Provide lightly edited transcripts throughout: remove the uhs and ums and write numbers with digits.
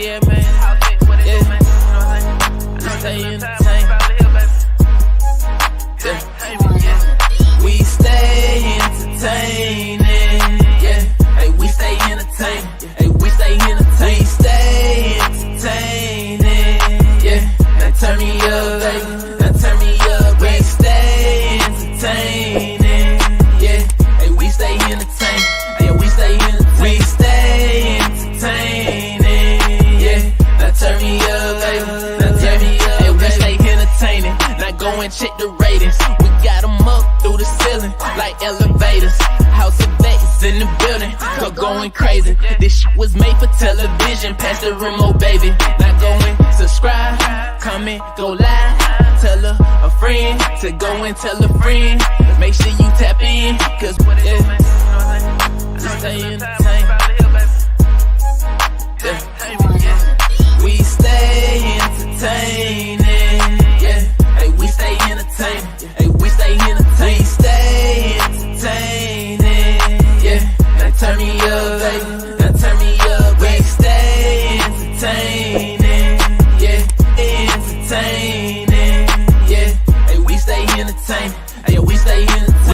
yeah, man. Yeah. We stay entertained. Yeah. We stay entertaining. Yeah. Hey, we stay entertaining. Hey, we stay entertaining. We stay entertaining. Yeah. Now turn me up, baby. Now turn me up. We stay entertaining. Yeah. Hey, we stay entertaining. Hey, we stay entertaining. We stay entertaining. Yeah. Now turn me up, baby. Now turn me up. Hey, we stay entertaining. Now go and check the ratings. We got them up through the ceiling like elevators. House of Vegas in the building, going crazy. This shit was made for television. Pass the remote, baby. Now go and subscribe, comment, go live. Tell a friend to go and tell a friend. Make sure you tap in, cause yeah, we stay entertained. Yeah. We stay entertaining. Yeah. Hey, we stay entertaining. Hey, we stay entertaining. We stay entertaining. Yeah. Now turn me up, baby. Now turn me up. We stay entertaining. Yeah. Entertaining. Yeah. Hey, we stay entertaining. Hey, we stay entertaining.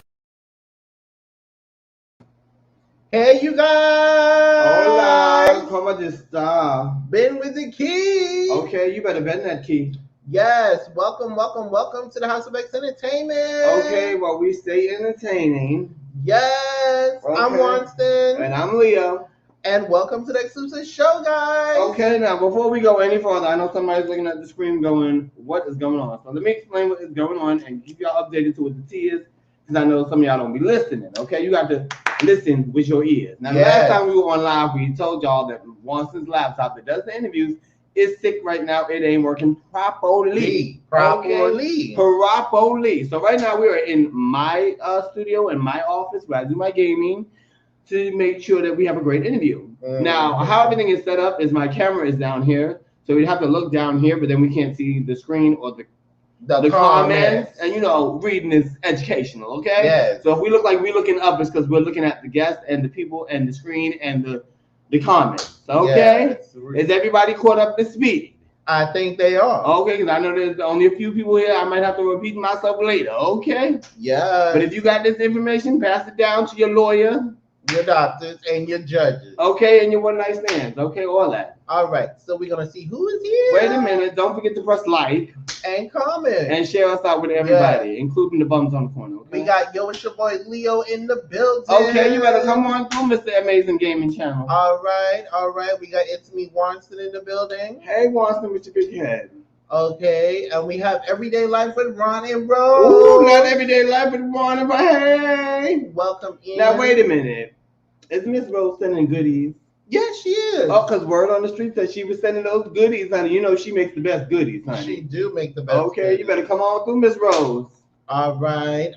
Hey, you guys! Hola, ¿cómo está? Ben with the key. Okay, you better bend that key. Yes, welcome to the House of X Entertainment. Okay, well, we stay entertaining. Yes, Okay. I'm Winston. And I'm Leo. And welcome to the Xclusive show, guys. Okay, now, before we go any further, I know somebody's looking at the screen going, what is going on? So let me explain what is going on and keep y'all updated to what the tea is, because I know some of y'all don't be listening, okay? You got to listen with your ears. Now, the last time we were on live, we told y'all that Wanson's laptop that does the interviews is sick right now. It ain't working properly. Properly. So right now we are in my studio, in my office, where I do my gaming, to make sure that we have a great interview. Now, how everything is set up is my camera is down here, so we'd have to look down here, but then we can't see the screen or the comments. And you know, reading is educational, okay? Yes. So if we look like we're looking up, it's because we're looking at the guests and the people and the screen and the comments, okay? Yes. Is everybody caught up to speed? I think they are. Okay, because I know there's only a few people here. I might have to repeat myself later, okay? Yeah. But if you got this information, pass it down to your lawyer, your doctors, and your judges. Okay, and your one night stands. Okay, all that. All right, so we're going to see who is here. Wait a minute. Don't forget to press like. And comment. And share us out with everybody, including the bums on the corner. Okay? We got, it's your boy Leo in the building. Okay, you better come on through, Mr. Amazing Gaming Channel. All right. We got It's Me, Warnston, in the building. Hey, Warnston with your big head. Okay, and we have Everyday Life with Ron and Rose. Ooh, not Everyday Life with Ron and Rose. Hey. Welcome in. Now, wait a minute. Is Miss Rose sending goodies? Yes, she is. Oh, because word on the street said she was sending those goodies, honey. You know she makes the best goodies, honey. She do make the best goodies. You better come on through, Miss Rose. All right.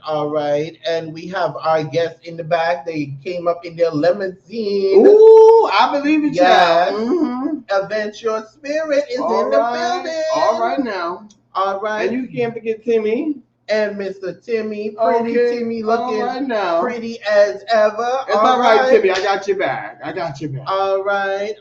And we have our guests in the back. They came up in their limousine. Ooh, I believe it, yes. Mm-hmm. Event Your Spirit is in the building. All right now. All right. And you can't forget Timmy. And Mr. Timmy, pretty Timmy, looking pretty as ever. It's all right, Timmy. I got your back. All right.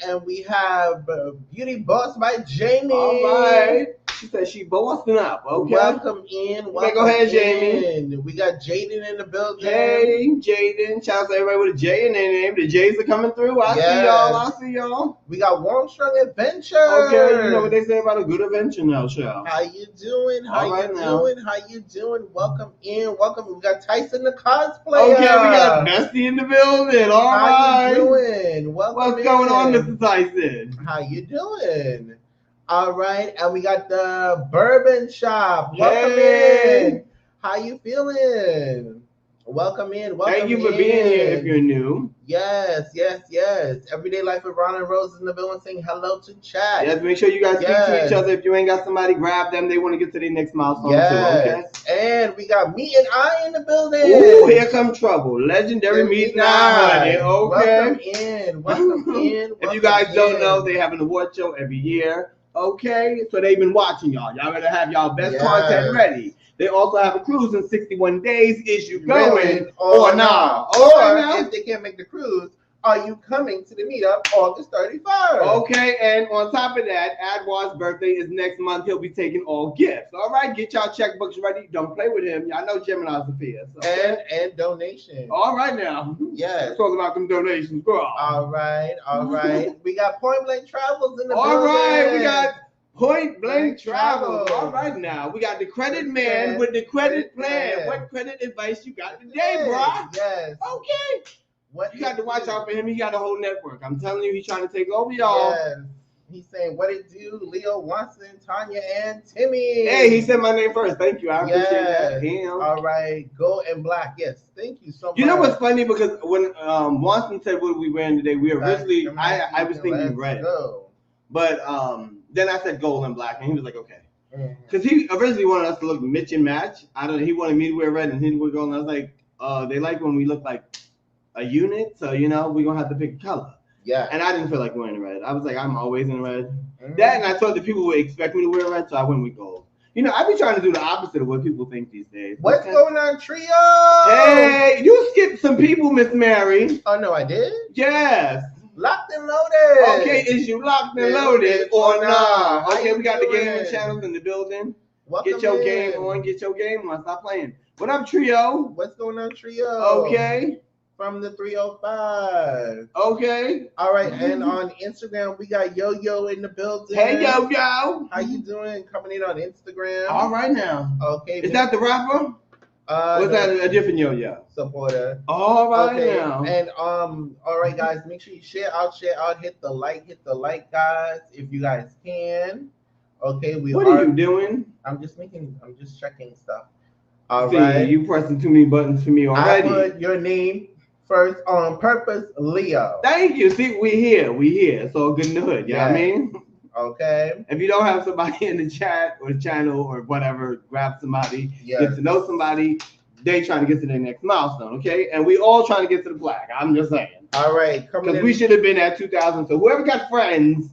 And we have Beauty Boss by Jamie. All right. She said she bossing up. Okay. Welcome in. Go ahead, Jamie. We got Jaden in the building. Hey, Jaden. Shout out to everybody with a J in their name. The J's are coming through. I see y'all. We got Warmstrong Adventure. Okay, you know what they say about a good adventure now, Shell. How you doing? How you doing? Welcome in. We got Tyson the cosplayer. Okay, we got Bestie in the building. All right. How you doing? What's going on, Mr. Tyson? How you doing? All right, and we got the bourbon shop. Welcome in. How you feeling? Welcome in. Thank you for being here if you're new. Yes. Everyday Life with Ron and Rose in the building saying hello to chat. Yes, make sure you guys speak to each other. If you ain't got somebody, grab them. They want to get to their next milestone too, okay? And we got Me and I in the building. Ooh, here come trouble. Legendary Meet and I. Okay. Welcome in. If you guys don't know, they have an award show every year. Okay, so they've been watching y'all. Y'all better have y'all best content ready. They also have a cruise in 61 days. Is you going or not? Or if they can't make the cruise, Are you coming to the meetup August 31st? Okay, and on top of that, Adwar's birthday is next month. He'll be taking all gifts. All right, get y'all checkbooks ready. Don't play with him. Y'all know Gemini's a fierce. Okay? And donations. All right now. Yes. Let's talk about them donations, girl. All right. We got Point Blank Travels in the building. All right, we got Point Blank Travel. All right now, we got the credit man with the credit plan. What credit advice you got today, bro? Yes. Okay. You got to watch out for him. He got a whole network. I'm telling you, he's trying to take over y'all. Yes. He's saying, what it do? Leo Watson, Tanya, and Timmy. Hey, he said my name first. Thank you. I appreciate that. Damn. All right. Gold and Black. Yes. Thank you so much. You know what's funny? Because when Watson said what we wearing today, we originally, I was thinking red. But then I said gold and black, and he was like, okay. Because he originally wanted us to look Mitch and match. He wanted me to wear red and he to wear gold. And I was like, they like when we look like a unit, so we're gonna have to pick a color. Yeah. And I didn't feel like wearing red. I was like, I'm always in red. That, and I thought that people would expect me to wear red, so I went with gold. I be trying to do the opposite of what people think these days. What's going on, Trio? Hey, you skipped some people, Miss Mary. Oh no, I did? Yes. Locked and loaded. Okay, is you locked and loaded or not? Okay, we got the gaming channels in the building. Get your game on. Stop playing. What up, Trio? What's going on, Trio? Okay. From the 305. Okay. All right, and on Instagram, we got Yo-Yo in the building. Hey, Yo-Yo. How you doing? Coming in on Instagram. All right now. Okay. Is that the rapper? Was that a different Yo-Yo? Supporter. All right now. And all right, guys, make sure you share out, hit the like, guys, if you guys can. Okay, What are you doing? I'm just checking stuff. All right. You pressing too many buttons for me already. I put your name first on purpose, Leo. Thank you. See, we here. It's all good in the hood. You know what I mean? Okay. If you don't have somebody in the chat or channel or whatever, grab somebody, get to know somebody. They trying to get to their next milestone, okay? And we all trying to get to the black. I'm just saying. All right. Because we should have been at 2,000. So whoever got friends,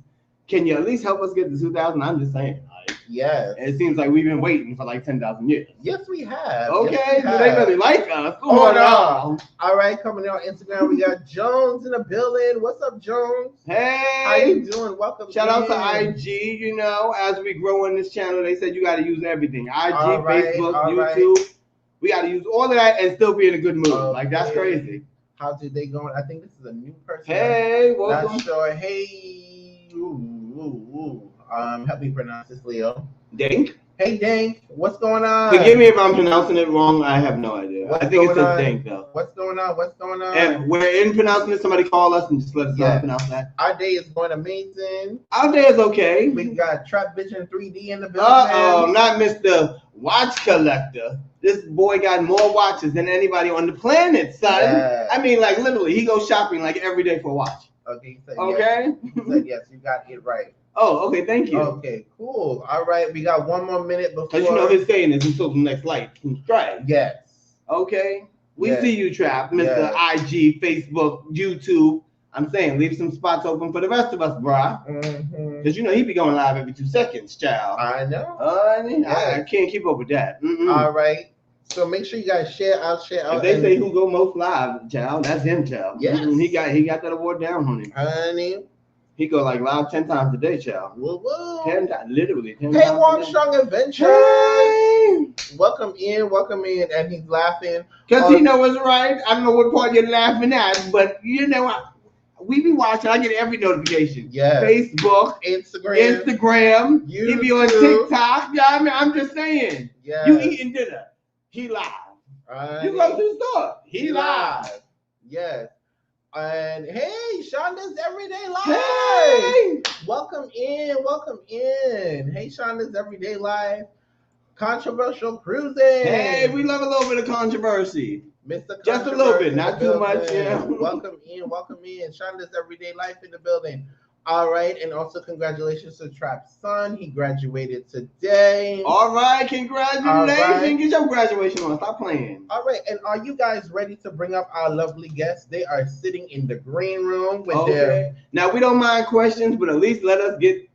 can you at least help us get to 2,000? I'm just saying. Yes. It seems like we've been waiting for like 10,000 years. Yes, we have. Okay, yes, we have. Do they really like us? Oh, no. All right, coming on Instagram, we got Jones in the building. What's up, Jones? Hey. How you doing? Welcome. Shout out to IG, as we grow on this channel, they said you got to use everything. IG, Facebook, YouTube. Right. We got to use all of that and still be in a good mood. Okay. Like, that's crazy. How did they go? I think this is a new person. Hey, welcome. Not sure. Hey. Help me pronounce this, Leo. Dink. Hey, Dink. What's going on? Forgive me if I'm pronouncing it wrong. I have no idea. I think it says Dink, though. What's going on? And we're in pronouncing it. Somebody call us and just let us know how to pronounce that. Our day is going amazing. Our day is okay. We got Trap Vision 3D in the building. Uh-oh, not Mr. Watch Collector. This boy got more watches than anybody on the planet, son. Yeah. I mean, like, literally, he goes shopping like every day for a watch. Okay. Okay. He said yes. You got it right. Oh, okay. Thank you. Okay, cool. All right, we got one more minute before. Because his saying is until the next light can strike. Yes. Okay. We see you, Trap, Mr. IG, Facebook, YouTube. I'm saying, leave some spots open for the rest of us, brah. Because he be going live every 2 seconds, child. I know. I can't keep up with that. All right. So make sure you guys share out. If they say who go most live, child, that's him, child. Yes. He got that award down, honey. Honey. He go like live 10 times a day, child. Woo. 10 times, literally 10 times. Hey, Warm Strong Adventure. Hey. Welcome in, and he's laughing. Because he knows what's right. I don't know what part you're laughing at, but we be watching. I get every notification. Yeah. Facebook, Instagram. YouTube. He be on TikTok. Yeah, I mean, I'm just saying. Yeah. You eating dinner. He live. You go to the store. He live. Yes. And hey, Shonda's Everyday Life. Hey. Welcome in. Hey, Shonda's Everyday Life. Controversial Cruising. Hey, we love a little bit of controversy. Mr. Just a little bit, not too much. Welcome in. Shonda's Everyday Life in the building. All right, and also congratulations to Trap's son. He graduated today. All right, congratulations. All right. Get your graduation on. Stop playing. All right, and are you guys ready to bring up our lovely guests? They are sitting in the green room with their... Now, we don't mind questions, but at least let us get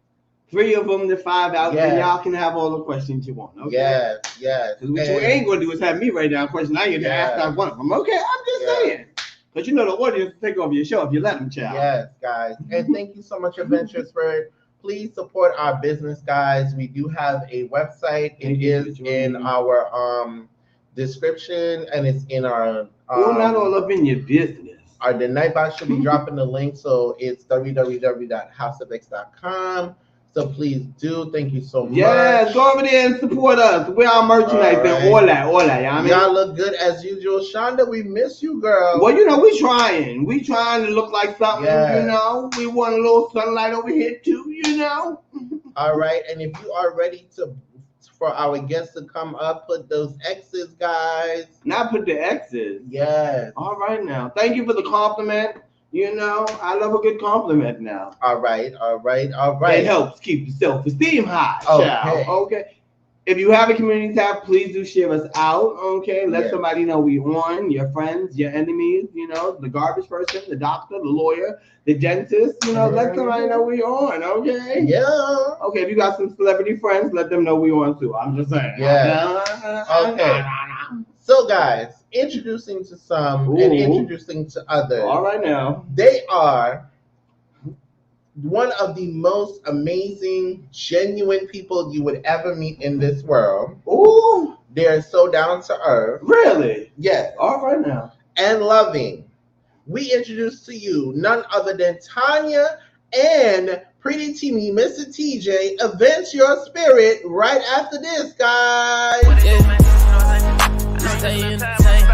3 of them to 5 out, and y'all can have all the questions you want. Okay? Yes. Because what you ain't going to do is have me write down questions. I ain't going to ask not one of them. Okay, I'm just saying. Because you know the audience will take over your show if you let them, child. Yes, guys. And thank you so much, Adventure Spirit. Please support our business, guys. We do have a website. It is in our description, and it's in our not all up in your business. The Nightbot should be dropping the link, so it's www.houseofx.com. So please do. Thank you so much. Yes, go over there and support us. Wear our merchandise and all that. Y'all look good as usual. Shonda, we miss you, girl. Well, you know, we trying. We trying to look like something, you know. We want a little sunlight over here too, you know. All right, and if you are ready for our guests to come up, put those X's, guys. Not put the X's. Yes. All right now. Thank you for the compliment. You know, I love a good compliment now. All right. It helps keep the self-esteem high. Okay. Okay. If you have a community tab, please do share us out. Okay. Let somebody know we on, your friends, your enemies, you know, the garbage person, the doctor, the lawyer, the dentist, you know, let somebody know we on. Okay. Yeah. Okay. If you got some celebrity friends, let them know we on too. I'm just saying. Yeah. Okay. So, guys, introducing to some and introducing to others. All right now. They are one of the most amazing, genuine people you would ever meet in this world. Ooh. They're so down to earth. Really? Yes. All right now. And loving. We introduce to you none other than Tanya and Pretty Teamy, Mr. TJ, Event Your Spirit right after this, guys. Stay entertained.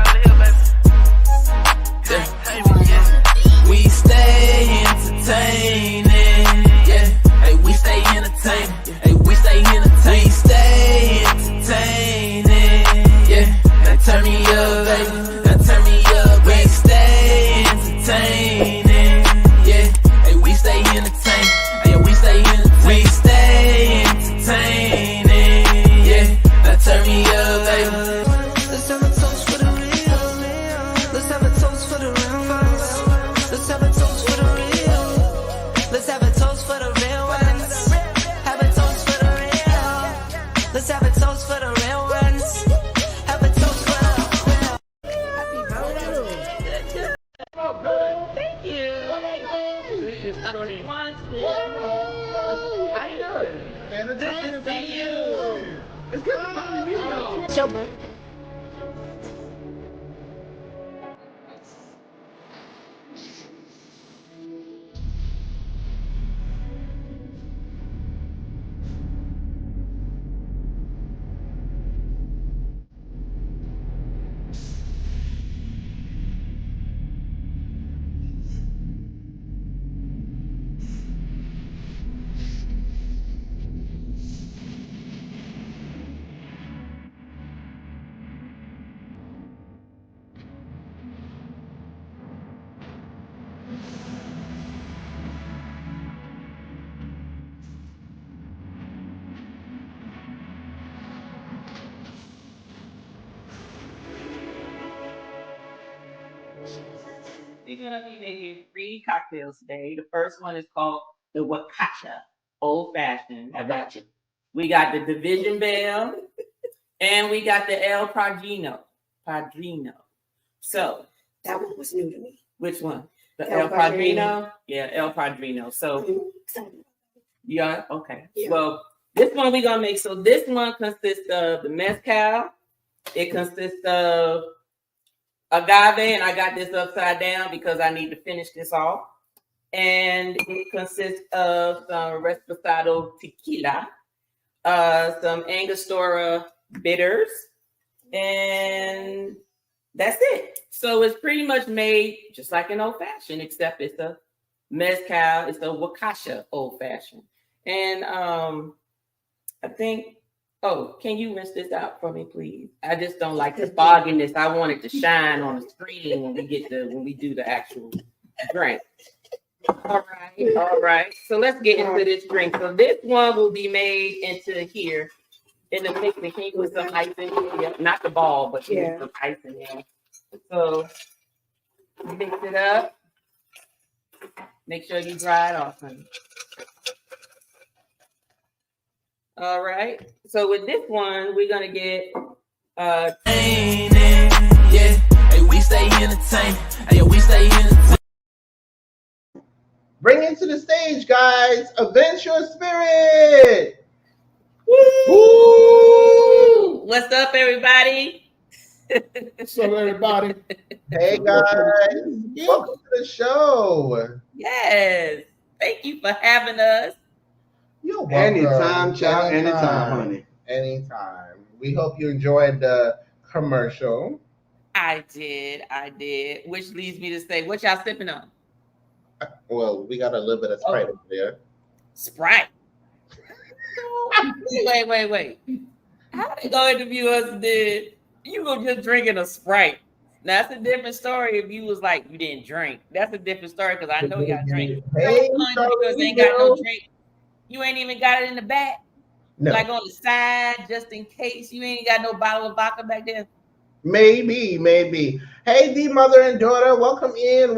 We stay entertaining. Yeah. Hey, we stay entertaining. Hey, we stay entertaining. We stay entertaining. Yeah. Now turn me up, baby. Now turn me up. We stay entertaining. Yeah. Hey, we stay entertaining. Hey, we stay entertaining. We stay entertaining. Yeah. Now turn me up, baby. Let's have a toast for the real. Let's have a toast for the real ones. Let's have a toast for the real. Let's have a toast for the real ones. Have a toast for the real. Let's have a toast for the real ones. Have a toast for the real. Happy birthday. Thank you. How you doing? Good to see you. It's good to meet you. We're gonna be making 3 cocktails today. The first one is called the Wakasha Old Fashioned. I got you. We got the Division Bell, and we got the El Padrino. So that one was new to me. Which one? The El Padrino? Yeah, El Padrino. So yeah, okay. Yeah. Well, this one we're gonna make. So this one consists of the mezcal. It consists of agave, and I got this upside down because I need to finish this off. And it consists of some Reposado tequila, some Angostura bitters, and that's it. So it's pretty much made just like an old fashioned, except it's a mezcal, it's a Wakasha old fashioned. And I think, oh, can you rinse this out for me, please? I just don't like the fogginess. I want it to shine on the screen when we do the actual drink. All right. So let's get into this drink. So this one will be made into here in the mixing. Can you put some ice in here? Yeah, not the ball, but some ice in here. So mix it up. Make sure you dry it off, honey. All right. So with this one, we're gonna get yeah. Hey, we stay entertained. Hey, we stay entertained. Bring it to the stage, guys. Avenge Your Spirit. Woo! What's up, everybody? What's up, everybody? Hey, guys. Welcome to the show. Yes. Thank you for having us. You're welcome. Anytime, child. Anytime, honey. Anytime. We hope you enjoyed the commercial. I did. Which leads me to say, what y'all sipping on? Well, we got a little bit of Sprite over there. Sprite. Wait. How they gonna interview us and then you go just drinking a Sprite? Now, that's a different story if you was like, you didn't drink. That's a different story because I know y'all drink. Hey, because ain't got no drink. You ain't even got it in the back. No. Like on the side, just in case you ain't got no bottle of vodka back there. Maybe. Hey, the mother and daughter, welcome in.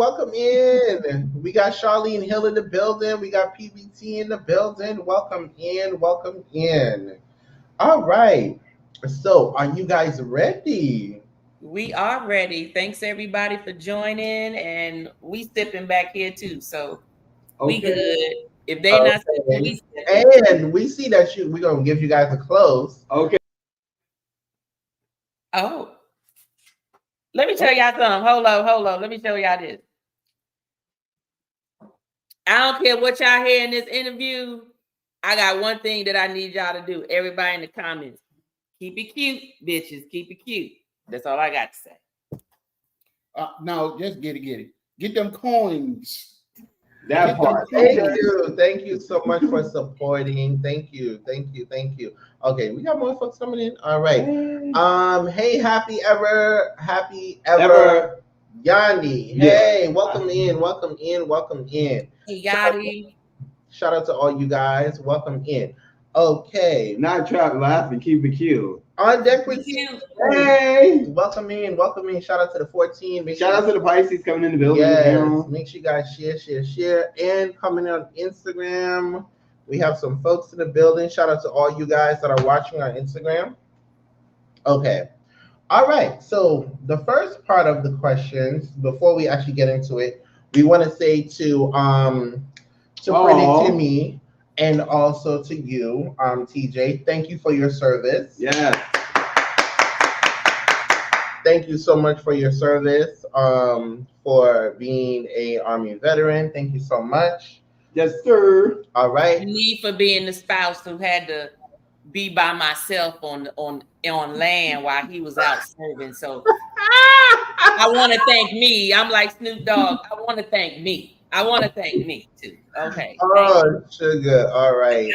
We got Charlene Hill in the building. We got PBT in the building. Welcome in. All right. So, are you guys ready? We are ready. Thanks everybody for joining, and we sipping back here too. So we good. If they not sipping, we sipping. And we see that we're gonna give you guys a close. Okay. Oh. Let me tell y'all something. Hold on. Let me show y'all this. I don't care what y'all hear in this interview. I got one thing that I need y'all to do. Everybody in the comments. Keep it cute, bitches. Keep it cute. That's all I got to say. No, just get it. Get them coins. That part. Thank you so much for supporting. Thank you. Okay, we got more folks coming in. All right. Hey, happy ever Yanni. Hey, welcome in. Hey, Yachty. Shout out to all you guys. Welcome in. Okay. Not trap laugh and keep it cute. On deck with you. Hey. Welcome in. Shout out to the 14. Shout out to the Pisces coming in the building. Yes. Make sure you guys share. And coming on Instagram, we have some folks in the building. Shout out to all you guys that are watching on Instagram. Okay. All right. So the first part of the questions, before we actually get into it, we want to say to Pretty Timmy and also to you, TJ, thank you for your service. Yes. Thank you so much for your service, for being a Army veteran. Thank you so much. Yes, sir. All right. Me for being the spouse who had to be by myself on land while he was out serving. So I want to thank me. I'm like Snoop Dogg. I want to thank me too. Okay. Oh, sugar. All right.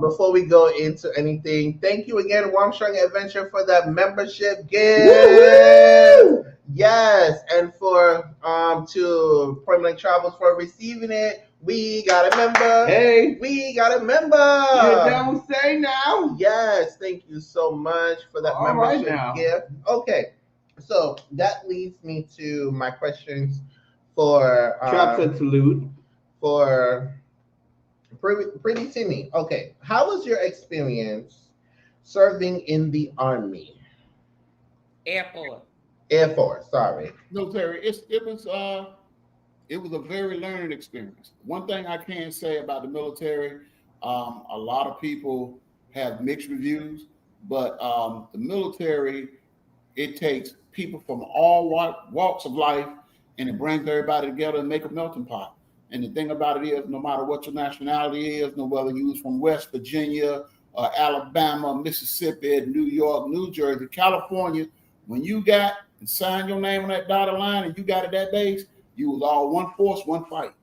Before we go into anything, thank you again, Warmstrong Adventure, for that membership gift. Woo-hoo! Yes, and for to Point Blank Travels for receiving it. We got a member. Hey, we got a member. You don't say now. Yes, thank you so much for that membership gift. Okay, so that leads me to my questions for Trap said salute for Pretty Timmy. Okay, how was your experience serving in the Army? Air Force. Sorry. Military. It was a very learning experience. One thing I can say about the military, a lot of people have mixed reviews, but the military, it takes people from all walks of life, and it brings everybody together and make a melting pot. And the thing about it is, no matter what your nationality is, no whether you was from West Virginia, Alabama, Mississippi, New York, New Jersey, California, when you got and signed your name on that dotted line and you got at that base, you was all one force, one fight.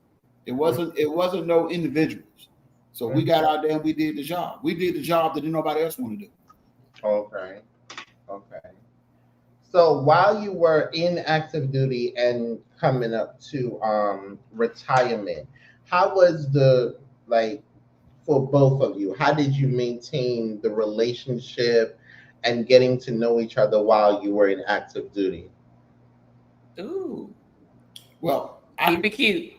It wasn't no individuals. So we got out there and we did the job. We did the job that nobody else wanted to do. Okay. So while you were in active duty and coming up to retirement, how was for both of you, how did you maintain the relationship and getting to know each other while you were in active duty? Ooh. Well, keep it cute.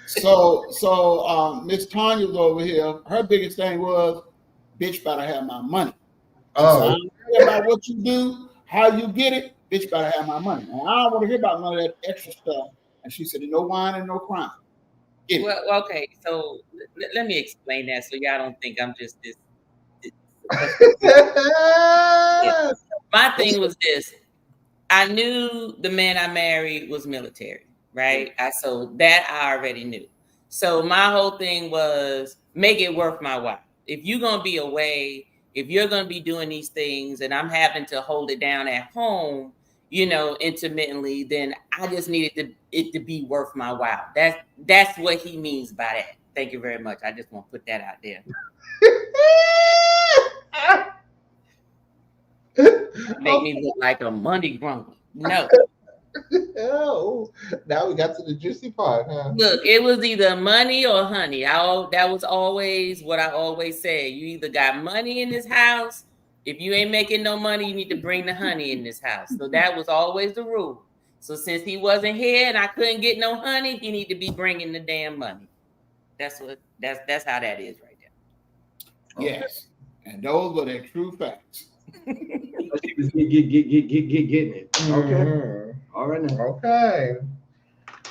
So Miss Tanya's over here. Her biggest thing was, bitch better have my money. She said, I Oh. don't care about what you do, how you get it, bitch better have my money. And I don't want to hear about none of that extra stuff. And she said, no whining, no crying. Get it. Well, okay, so let me explain that so y'all don't think I'm just this. Yeah. My thing was this. I knew the man I married was military, right? So that I already knew. So my whole thing was make it worth my while. If you're gonna be away, if you're gonna be doing these things, and I'm having to hold it down at home, intermittently, then I just needed it to be worth my while. That's what he means by that. Thank you very much. I just want to put that out there. Make me look like a money grumbler. No. Oh, now we got to the juicy part, huh? Look, it was either money or honey. That was always what I always said. You either got money in this house. If you ain't making no money, you need to bring the honey in this house. So that was always the rule. So since he wasn't here and I couldn't get no honey, he need to be bringing the damn money. That's how that is right there. Yes, and those were the true facts. She was getting it. Okay. Mhm. All right now. Okay.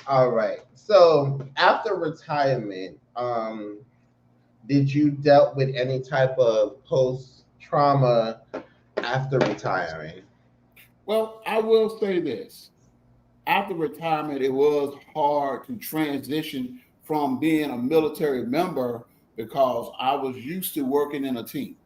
All right. So after retirement, did you dealt with any type of post-trauma after retiring? Well, I will say this. After retirement, it was hard to transition from being a military member because I was used to working in a team.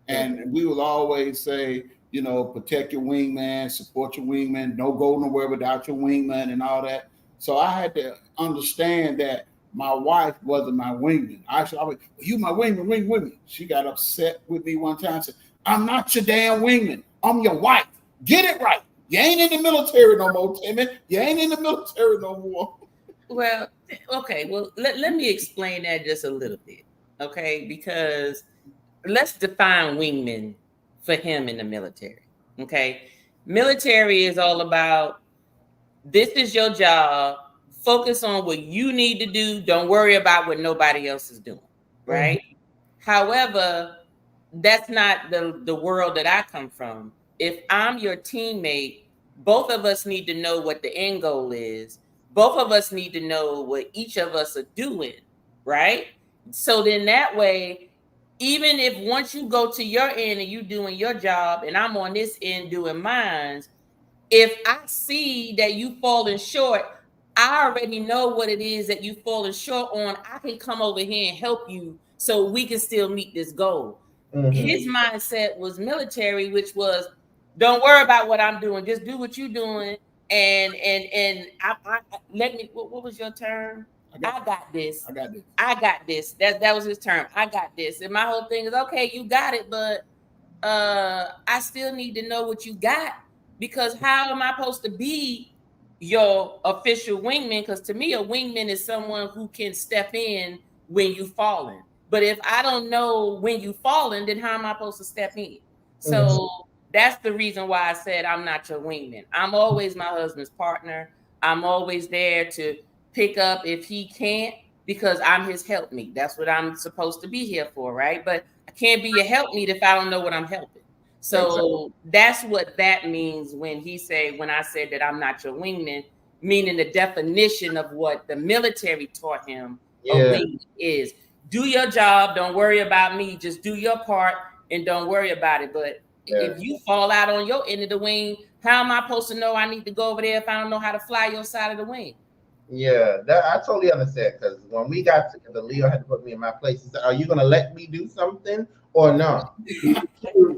And we would always say, protect your wingman, support your wingman, don't go nowhere without your wingman and all that. So I had to understand that my wife wasn't my wingman. I said, you my wingman. She got upset with me one time and said, I'm not your damn wingman. I'm your wife. Get it right. You ain't in the military no more, Timmy. You ain't in the military no more. Well, okay. Well, let me explain that just a little bit, okay? Because let's define wingman for him in the military, okay? Military is all about, this is your job. Focus on what you need to do. Don't worry about what nobody else is doing, right? Mm-hmm. However, that's not the world that I come from. If I'm your teammate, both of us need to know what the end goal is. Both of us need to know what each of us are doing, right? So then that way, even if once you go to your end and you doing your job and I'm on this end doing mine, if I see that you falling short, I already know what it is that you falling short on. I can come over here and help you so we can still meet this goal. Mm-hmm. His mindset was military, which was, don't worry about what I'm doing. Just do what you're doing. And I let me, what was your term? I got this. That was his term. I got this. And my whole thing is, okay, you got it, but I still need to know what you got, because how am I supposed to be your official wingman? Because to me, a wingman is someone who can step in when you falling. But if I don't know when you falling, then how am I supposed to step in? So that's the reason why I said I'm not your wingman. I'm always my husband's partner. I'm always there to pick up if he can't, because I'm his helpmeet. That's what I'm supposed to be here for, right? But I can't be your helpmeet if I don't know what I'm helping. So that's what that means when I said that I'm not your wingman, meaning the definition of what the military taught him a wingman is. Do your job. Don't worry about me. Just do your part and don't worry about it. But if you fall out on your end of the wing, how am I supposed to know I need to go over there if I don't know how to fly your side of the wing? Yeah, that I totally understand, because when we got together, Leo had to put me in my place. He said, are you going to let me do something or no?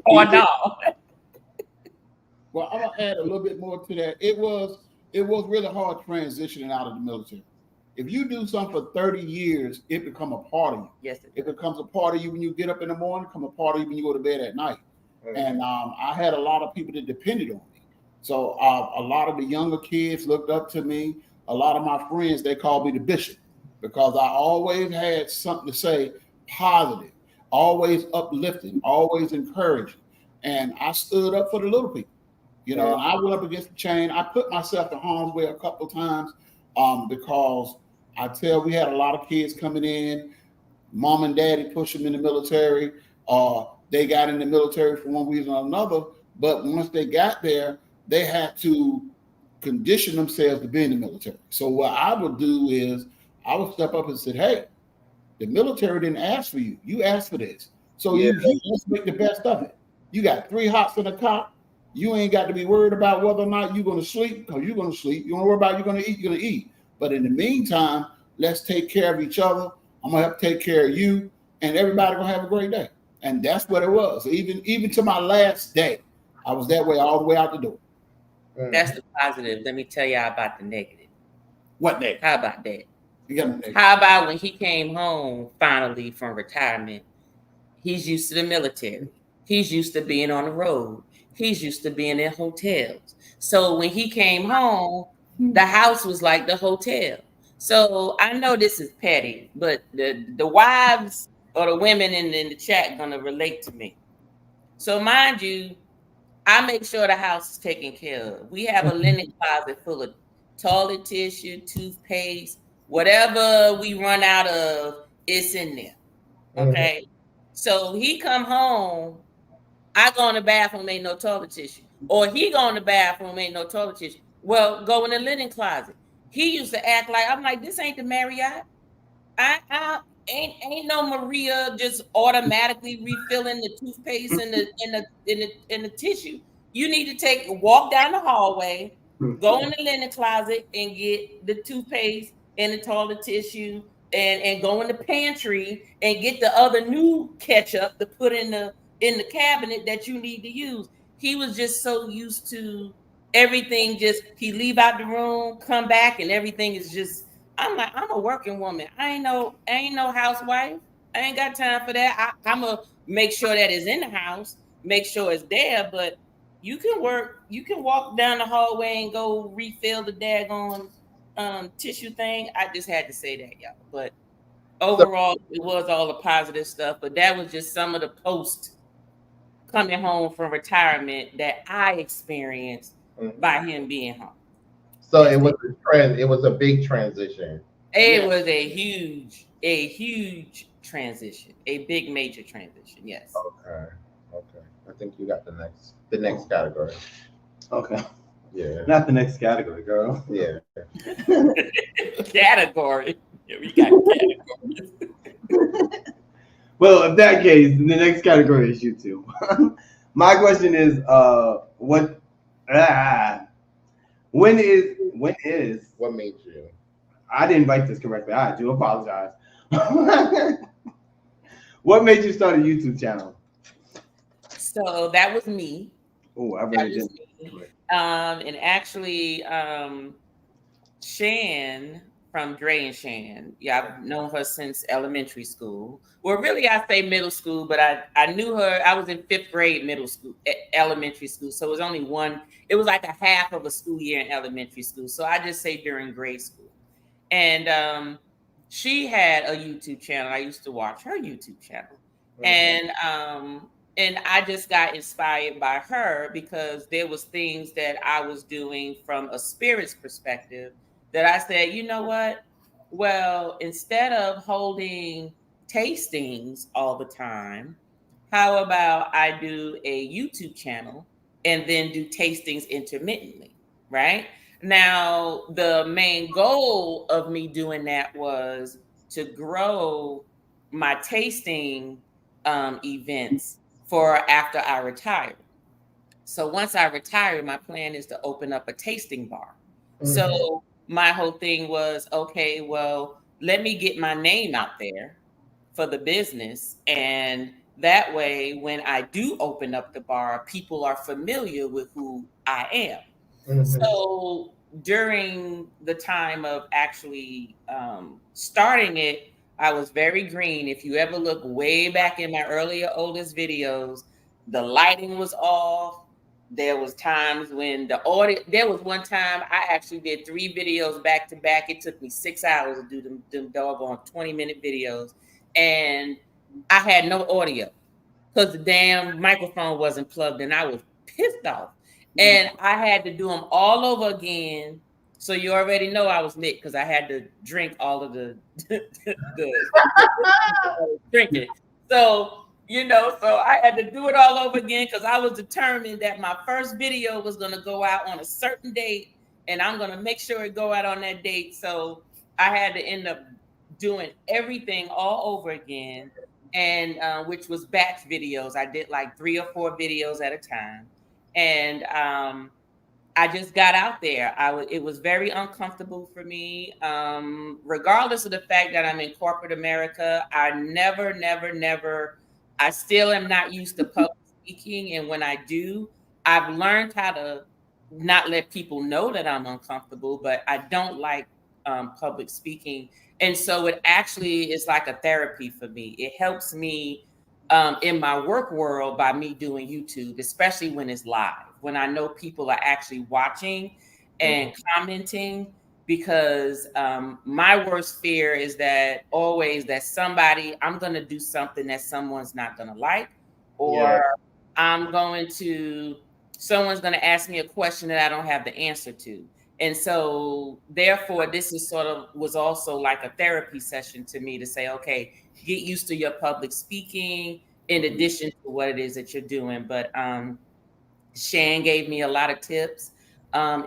Or no? Well, I'm going to add a little bit more to that. It was really hard transitioning out of the military. If you do something for 30 years, it becomes a part of you. Yes, it becomes a part of you when you get up in the morning, become a part of you when you go to bed at night. Mm-hmm. And I had a lot of people that depended on me. So a lot of the younger kids looked up to me. A lot of my friends, they called me the bishop, because I always had something to say positive, always uplifting, always encouraging. And I stood up for the little people, and I went up against the chain. I put myself in harm's way a couple of times because we had a lot of kids coming in, mom and daddy push them in the military, they got in the military for one reason or another. But once they got there, they had to condition themselves to be in the military. So what I would do is I would step up and say, hey, the military didn't ask for you. You asked for this. So Yeah. you just make the best of it. You got 3 hots in the cot. You ain't got to be worried about whether or not you're going to sleep, because you're going to sleep. You don't worry about you're going to eat. But in the meantime, let's take care of each other. I'm going to help take care of you, and everybody going to have a great day. And that's what it was. Even to my last day, I was that way all the way out the door. That's the positive. Let me tell y'all about the negative. What day? How about that? Yeah. How about when he came home finally from retirement? He's used to the military. He's used to being on the road. He's used to being in hotels. So when he came home, the house was like the hotel. So I know this is petty, but the wives or the women in the chat gonna relate to me. So mind you, I make sure the house is taken care of. We have a linen closet full of toilet tissue, toothpaste, whatever we run out of, it's in there. Okay. So he come home, I go in the bathroom, ain't no toilet tissue. Or he go in the bathroom, ain't no toilet tissue. Well, go in the linen closet. He used to act like, I'm like, this ain't the Marriott. I ain't no Maria just automatically refilling the toothpaste and the tissue. You need to walk down the hallway, go in the linen closet and get the toothpaste and the toilet tissue, and go in the pantry and get the other new ketchup to put in the cabinet that you need to use. He was just so used to everything. He leave out the room, come back, and everything is just. I'm like, I'm a working woman. I ain't no housewife. I ain't got time for that. I'm gonna make sure that it's in the house, make sure it's there. But you can work. You can walk down the hallway and go refill the daggone tissue thing. I just had to say that, y'all. But overall, it was all the positive stuff. But that was just some of the post coming home from retirement that I experienced by him being home. So it was a trend. It was a big transition. It was a huge transition, a big major transition. Yes. Okay. I think you got the next category. Okay. Yeah. Not the next category, girl. Yeah. Category. Yeah, we got categories. Well, in that case, the next category is you two. My question is, when is What made you? I didn't write this correctly. I do apologize. What made you start a YouTube channel? So that was me. Oh, I really didn't. And actually, Shan from Dre and Shan. Yeah, I've known her since elementary school. Well, really, I say middle school, but I knew her. I was in 5th grade elementary school. So it was only it was like a half of a school year in elementary school. So I just say during grade school. And she had a YouTube channel. I used to watch her YouTube channel. And I just got inspired by her because there was things that I was doing from a spirits perspective that I said, you know what? Well, instead of holding tastings all the time, how about I do a YouTube channel and then do tastings intermittently, right? Now, the main goal of me doing that was to grow my tasting events for after I retired. So once I retire, my plan is to open up a tasting bar. So my whole thing was, okay, well, let me get my name out there for the business. And that way, when I do open up the bar, people are familiar with who I am. So during the time of actually starting it, I was very green. If you ever look way back in my oldest videos, the lighting was off. There was times when there was one time I actually did 3 videos back to back. It took me 6 hours to do them doggone 20-minute videos. And I had no audio because the damn microphone wasn't plugged in. I was pissed off. And I had to do them all over again. So you already know I was lit because I had to drink all of the drinking. So, You know, so I had to do it all over again because I was determined that my first video was going to go out on a certain date, and I'm going to make sure it go out on that date. So I had to end up doing everything all over again, and which was batch videos. I did like 3 or 4 videos at a time, and I just got out there. It was very uncomfortable for me. Regardless of the fact that I'm in corporate America, I still am not used to public speaking. And when I do, I've learned how to not let people know that I'm uncomfortable, but I don't like public speaking. And so it actually is like a therapy for me. It helps me in my work world by me doing YouTube, especially when it's live, when I know people are actually watching and commenting, because my worst fear is that always that I'm going to do something that someone's not going to like, or someone's going to ask me a question that I don't have the answer to. And so therefore, this was also like a therapy session to me to say, okay, get used to your public speaking in addition to what it is that you're doing. But Shan gave me a lot of tips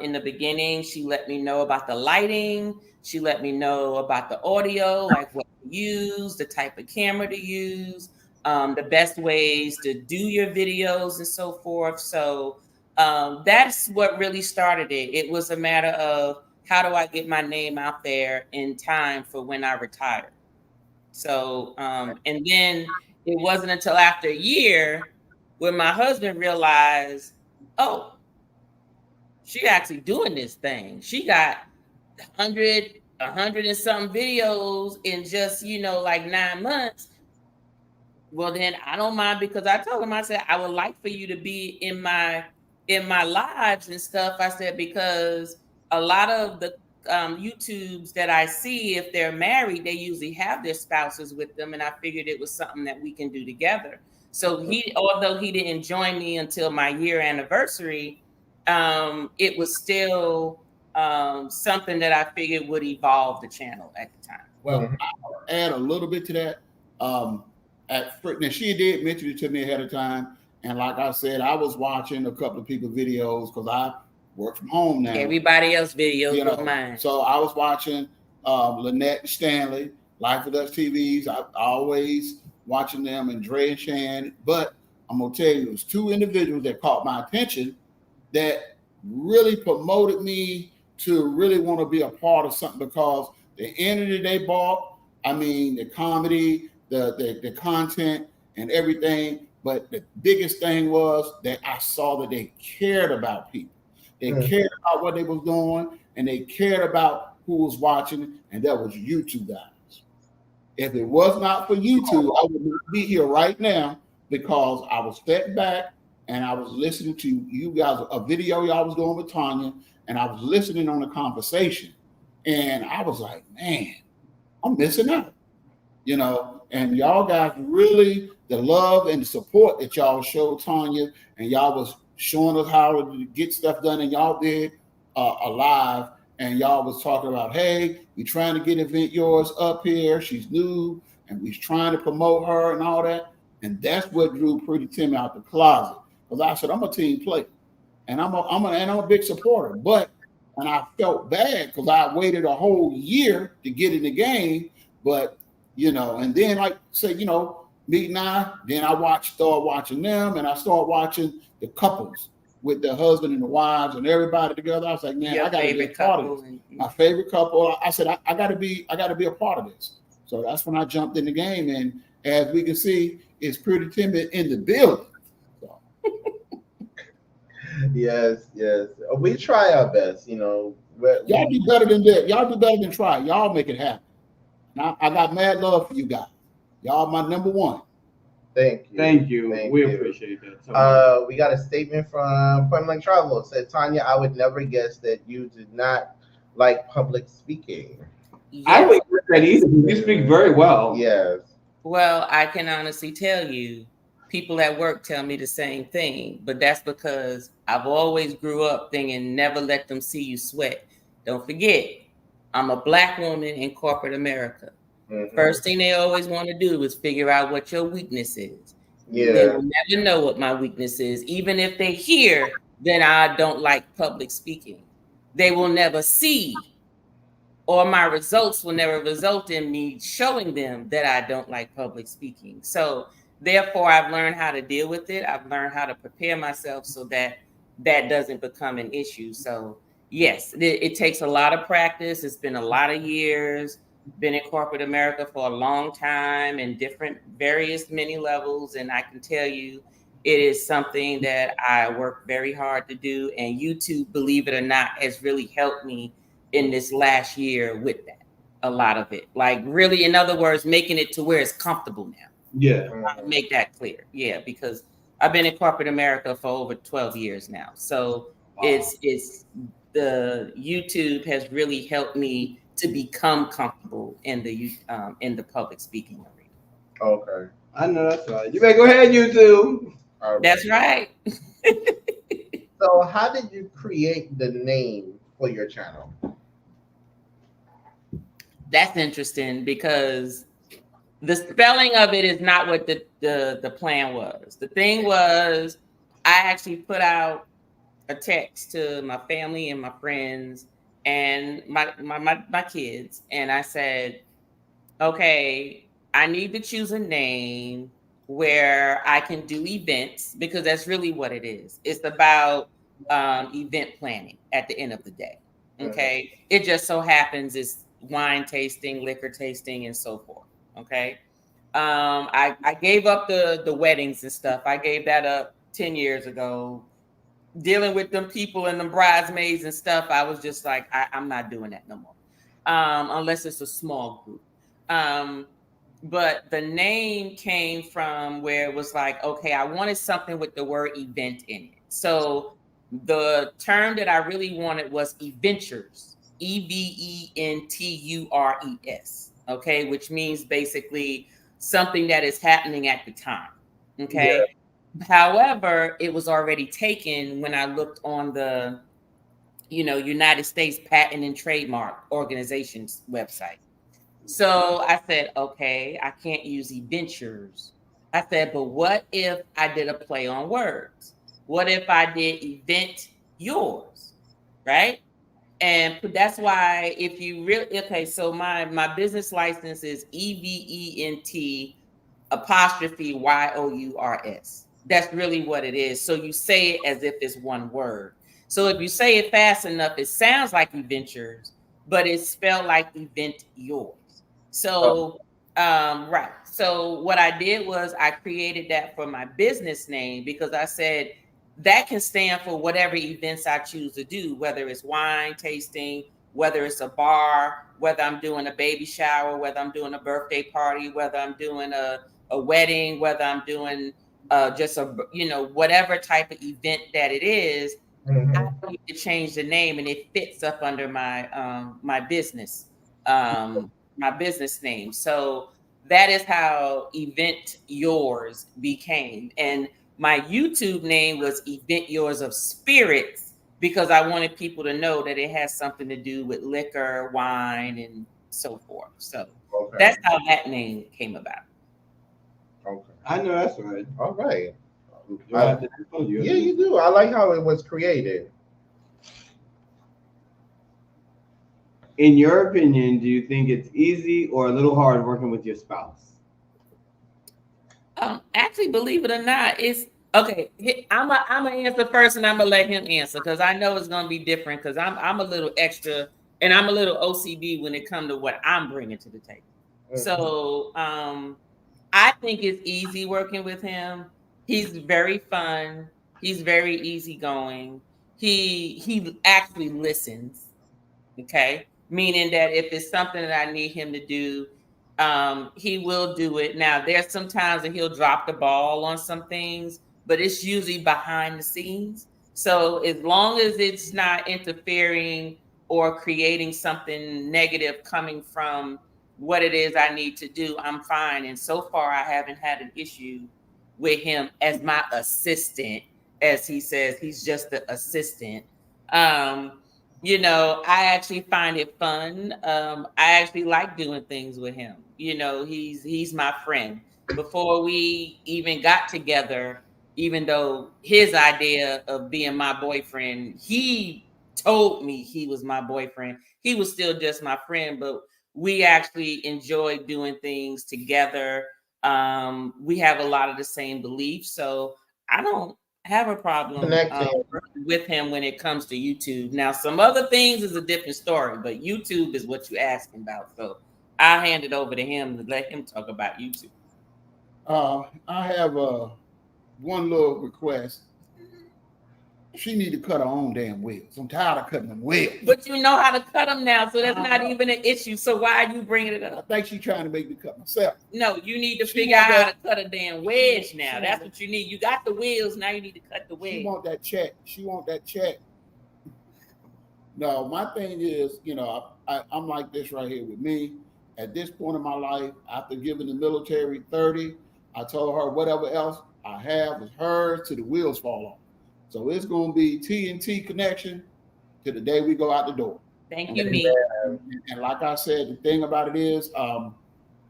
in the beginning. She let me know about the lighting. She let me know about the audio, like what to use, the type of camera to use, the best ways to do your videos and so forth. So that's what really started it. It was a matter of how do I get my name out there in time for when I retire. So, and then it wasn't until after a year when my husband realized, oh, she actually doing this thing. She got 100 and something videos in just, like 9 months. Well, then I don't mind, because I told him, I said, I would like for you to be in my lives and stuff. I said, because a lot of the YouTubes that I see, if they're married, they usually have their spouses with them. And I figured it was something that we can do together. So although he didn't join me until my year anniversary, it was still something that I figured would evolve the channel at the time. Well, I'll add a little bit to that. Now she did mention it to me ahead of time. And like I said, I was watching a couple of people's videos because I work from home now. Everybody else videos, but mine. So I was watching Lynette and Stanley, Life with Us TVs. I always watching them, and Dre and Shan. But I'm going to tell you, it was 2 individuals that caught my attention that really promoted me to really want to be a part of something, because the energy they brought, I mean, the comedy, the content and everything. But the biggest thing was that I saw that they cared about people. They cared about what they was doing, and they cared about who was watching, and that was you 2 guys. If it was not for you 2, I would not be here right now, because I was stepping back and I was listening to you guys, a video y'all was doing with Tanya, and I was listening on the conversation, and I was like, man, I'm missing out, and y'all guys really, the love and the support that y'all showed Tanya, and y'all was showing us how to get stuff done, and y'all did a live, and y'all was talking about, hey, we trying to get Event Yours up here. She's new, and we trying to promote her and all that. And that's what drew Pretty Timmy out the closet. Because I said, I'm a team player, and I'm a big supporter. And I felt bad because I waited a whole year to get in the game. But, and then like say, Meet and then I started watching them, and I started watching the couples with the husband and the wives and everybody together. I was like, man, I gotta be a part of this. My favorite couple. I said, I gotta be a part of this. So that's when I jumped in the game, and as we can see, it's Pretty Timmy in the building. So. Yes. We try our best, Y'all do better than that. Y'all do better than try. Y'all make it happen. Now I got mad love for you guys. Y'all my number 1. Thank you. Thank you. We appreciate that. We got a statement from Point Blank Travel. It said, Tanya, I would never guess that you did not like public speaking. Yes. I would guess that easy. You speak very well. Yes. Well, I can honestly tell you, people at work tell me the same thing, but that's because I've always grew up thinking never let them see you sweat. Don't forget, I'm a Black woman in corporate America. Mm-hmm. First thing they always want to do is figure out what your weakness is. They Yeah. will never know what my weakness is. Even if they hear that I don't like public speaking, they will never see, or my results will never result in me showing them that I don't like public speaking. So therefore, I've learned how to deal with it. I've learned how to prepare myself so that that doesn't become an issue. So yes, it takes a lot of practice. It's been a lot of years. Been in corporate America for a long time in different various many levels, and I can tell you it is something that I work very hard to do. And YouTube, believe it or not, has really helped me in this last year with that. A lot of it, like really, in other words, making it to where it's comfortable now. Yeah. I'll make that clear. Yeah, because I've been in corporate America for over 12 years now. So it's the YouTube has really helped me to become comfortable in the public speaking arena. Okay. I know that's right. You better go ahead, YouTube. All right. That's right. So, how did you create the name for your channel? That's interesting because the spelling of it is not what the plan was. The thing was, I actually put out a text to my family and my friends and my kids, and I said, okay, I need to choose a name where I can do events, because that's really what it is. It's about event planning at the end of the day. Okay. It just so happens it's wine tasting, liquor tasting, and so forth. Okay. I gave up the weddings and stuff. I gave that up 10 years ago. Dealing with them people and them bridesmaids and stuff, I was just like, I'm not doing that no more. Unless it's a small group. But the name came from where it was like, okay, I wanted something with the word event in it. So the term that I really wanted was eventures, EVENTURES, okay, which means basically something that is happening at the time. Okay. Yeah. However, it was already taken when I looked on the, United States Patent and Trademark Organization's website. So I said, okay, I can't use eventures. I said, but what if I did a play on words? What if I did event yours, right? And that's why if you really, okay, so my business license is EVENT apostrophe YOURS. That's really what it is. So you say it as if it's one word. So if you say it fast enough, it sounds like eventures, but it's spelled like event yours. So, right. So what I did was I created that for my business name, because I said that can stand for whatever events I choose to do, whether it's wine tasting, whether it's a bar, whether I'm doing a baby shower, whether I'm doing a birthday party, whether I'm doing a wedding, whether I'm doing just whatever type of event that it is. Mm-hmm. I need to change the name, and it fits up under my my business name. So that is how Event Yours became. And my YouTube name was Event Yours of Spirits, because I wanted people to know that it has something to do with liquor, wine, and so forth. So that's how that name came about. Okay. I know that's right. All right. Yeah, you do. I like how it was created. In your opinion, do you think it's easy or a little hard working with your spouse? Actually, believe it or not, it's okay. I'm gonna answer first, and I'm gonna let him answer, because I know it's gonna be different. Because I'm a little extra, and I'm a little OCD when it comes to what I'm bringing to the table. Mm-hmm. So I think it's easy working with him. He's very fun. He's very easygoing. He actually listens. Okay. Meaning that if it's something that I need him to do, he will do it. Now, there's some times that he'll drop the ball on some things, but it's usually behind the scenes. So as long as it's not interfering or creating something negative coming from what it is I need to do, I'm fine. And so far, I haven't had an issue with him as my assistant. As he says, he's just the assistant. I actually find it fun. I actually like doing things with him. He's my friend. before we even got together, even though his idea of being my boyfriend, he told me he was my boyfriend. He was still just my friend, but we actually enjoyed doing things together. We have a lot of the same beliefs, so I don't have a problem Connecting. with him when it comes to YouTube. Now, some other things is a different story, but YouTube is what you're asking about. So I'll hand it over to him to let him talk about YouTube. I have one little request. She need to cut her own damn wheels. I'm tired of cutting them wheels. But you know how to cut them now, so that's not even an issue. So why are you bringing it I up? think she's trying to make me cut myself. No, you need to She figure out want how that- to cut a damn wedge now. That's what you need. You got the wheels, now you need to cut the wedge. She want that check. She want that check. No, my thing is, I'm like this right here with me. At this point in my life, after giving the military 30, I told her whatever else I have is hers till the wheels fall off. So it's going to be TNT connection to the day we go out the door. Thank you, me. And like I said, the thing about it is, I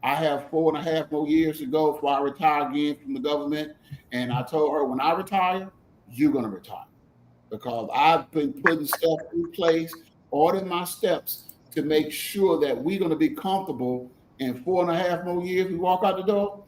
have 4.5 more years to go before I retire again from the government. And I told her, when I retire, you're going to retire. Because I've been putting stuff in place, ordering my steps to make sure that we're going to be comfortable in 4.5 more years. We walk out the door,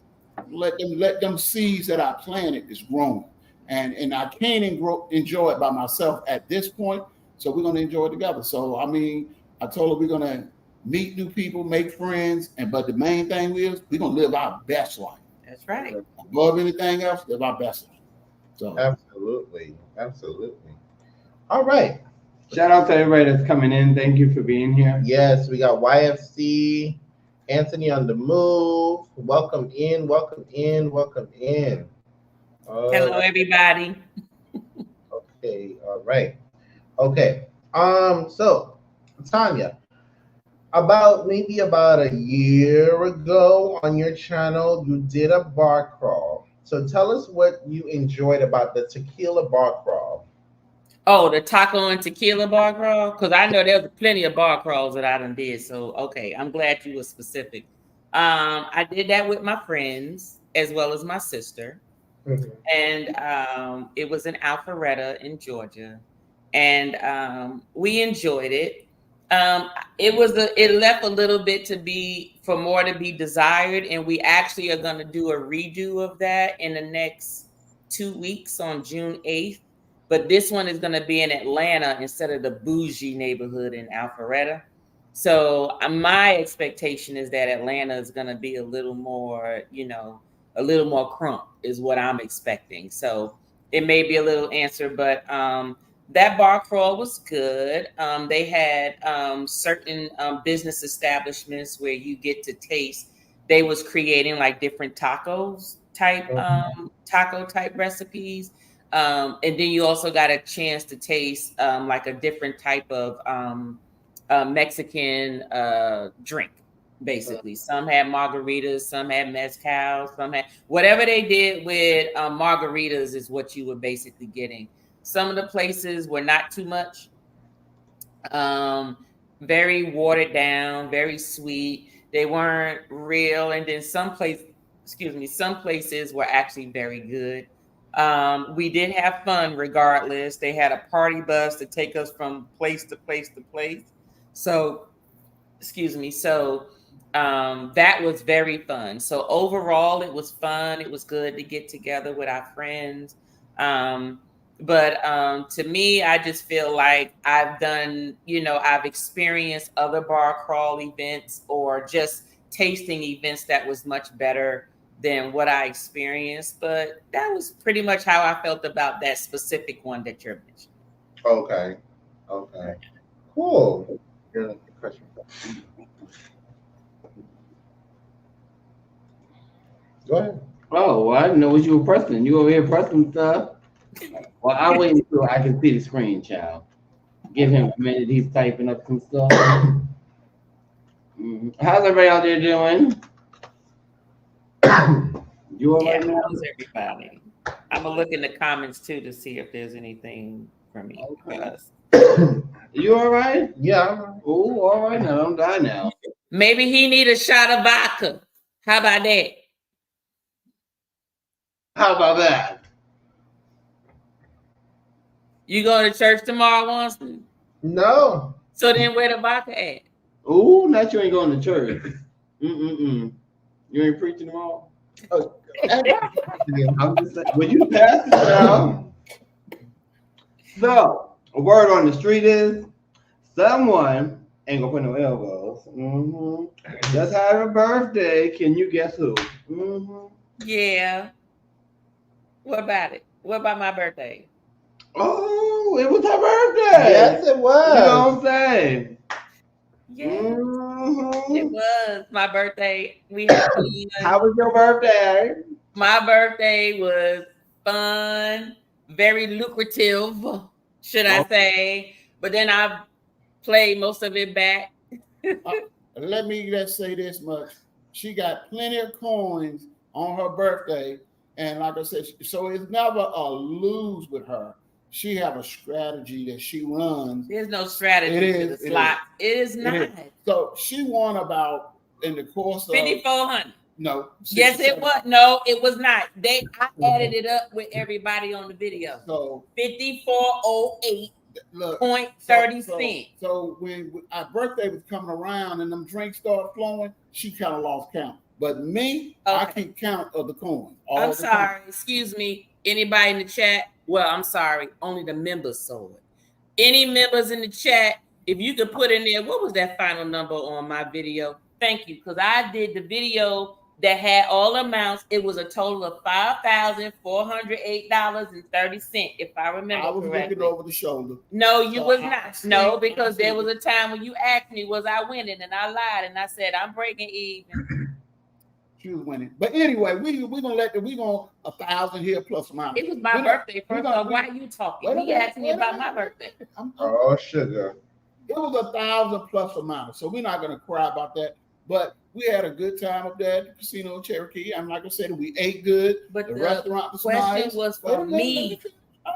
let them seeds that I planted is growing. And I can't enjoy it by myself at this point. So we're going to enjoy it together. So, I mean, I told her we're going to meet new people, make friends. But the main thing is we're going to live our best life. That's right. Above anything else, live our best life. So Absolutely. Absolutely. All right. Shout out to everybody that's coming in. Thank you for being here. Yes, we got YFC, Anthony on the move. Welcome in, welcome in, welcome in. Hello, everybody. Okay, all right. Okay. So Tanya, maybe about a year ago on your channel, you did a bar crawl. So tell us what you enjoyed about the tequila bar crawl. Oh, the taco and tequila bar crawl? Because I know there's plenty of bar crawls that I done did. So, okay, I'm glad you were specific. I did that with my friends as well as my sister. Mhm. And it was in Alpharetta in Georgia. And we enjoyed it. It left a little bit for more to be desired. And we actually are going to do a redo of that in the next 2 weeks on June 8th. But this one is going to be in Atlanta instead of the bougie neighborhood in Alpharetta. So my expectation is that Atlanta is going to be a little more, a little more crunk is what I'm expecting. So it may be a little answer, but that bar crawl was good. They had certain business establishments where you get to taste. They was creating like different taco type recipes. And then you also got a chance to taste like a different type of Mexican drink, basically. Some had margaritas, some had mezcal, some had whatever they did with margaritas is what you were basically getting. Some of the places were not too much, very watered down, very sweet. They weren't real. And then some places were actually very good. We did have fun regardless. They had a party bus to take us from place to place to place. So, that was very fun. So overall, it was fun. It was good to get together with our friends. But to me, I just feel like I've experienced other bar crawl events or just tasting events that was much better than what I experienced. But that was pretty much how I felt about that specific one that you're mentioning. Okay. Cool. Good question. Go ahead. Oh, well, I didn't know what you were pressing. You over here pressing stuff. Well, I'll wait until I can see the screen, child. Give him a minute. He's typing up some stuff. How's everybody out there doing? You all right now? How's everybody? I'm gonna look in the comments too to see if there's anything for me. Okay. You all right? Yeah. Oh, all right now. Don't die now. Maybe he need a shot of vodka. How about that? How about that? You going to church tomorrow, Winston? No. So then where the vodka at? Ooh, not you ain't going to church. You ain't preaching tomorrow? Oh, I'm just saying, when you pass it down. So, a word on the street is someone ain't gonna put no elbows. Just had a birthday. Can you guess who? Yeah. What about it? What about my birthday? Oh, it was her birthday. Yes, it was. You know what I'm saying? Yes, it was my birthday. We had fun. How was your birthday? My birthday was fun, very lucrative, should I say. But then I played most of it back. Let me just say this much. She got plenty of coins on her birthday. And like I said, so it's never a lose with her. She have a strategy that she runs. There's no strategy to the slot. It is not. So she won about in the course of 5,400. No. Yes, it was. No, it was not. I added it up with everybody on the video. So 5408. Look, 30 cents. So when our birthday was coming around and them drinks started flowing, she kind of lost count. But me, I keep count of the coins. I'm sorry. Excuse me. Anybody in the chat? Well, I'm sorry. Only the members saw it. Any members in the chat, if you could put in there, what was that final number on my video? Thank you. Because I did the video that had all amounts. It was a total of $5,408.30, if I remember correctly. I was looking over the shoulder. No, you was not. No, because there was a time when you asked me, was I winning? And I lied and I said, I'm breaking even. She was winning. But anyway, we're gonna let we gonna 1,000 here plus or minus. It was my birthday first. Why are you talking? He asked me about my birthday. Oh, sugar. It was 1,000 plus or minus. So we're not gonna cry about that. But we had a good time up there at the casino in Cherokee. And like I said, we ate good. But the restaurant was question nice. was for me.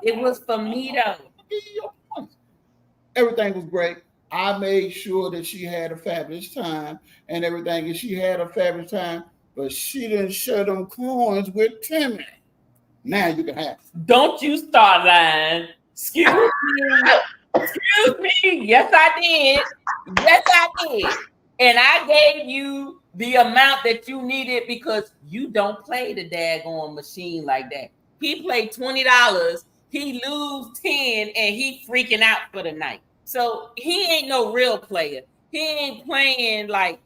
It was for me though. Everything was great. I made sure that she had a fabulous time and everything, and she had a fabulous time, but she didn't share them coins with Timmy. Now you can have it. Don't you start lying. Excuse me. Excuse me. Yes, I did. Yes, I did. And I gave you the amount that you needed because you don't play the daggone machine like that. He played $20, he lose 10, and he freaking out for the night. So he ain't no real player. He ain't playing like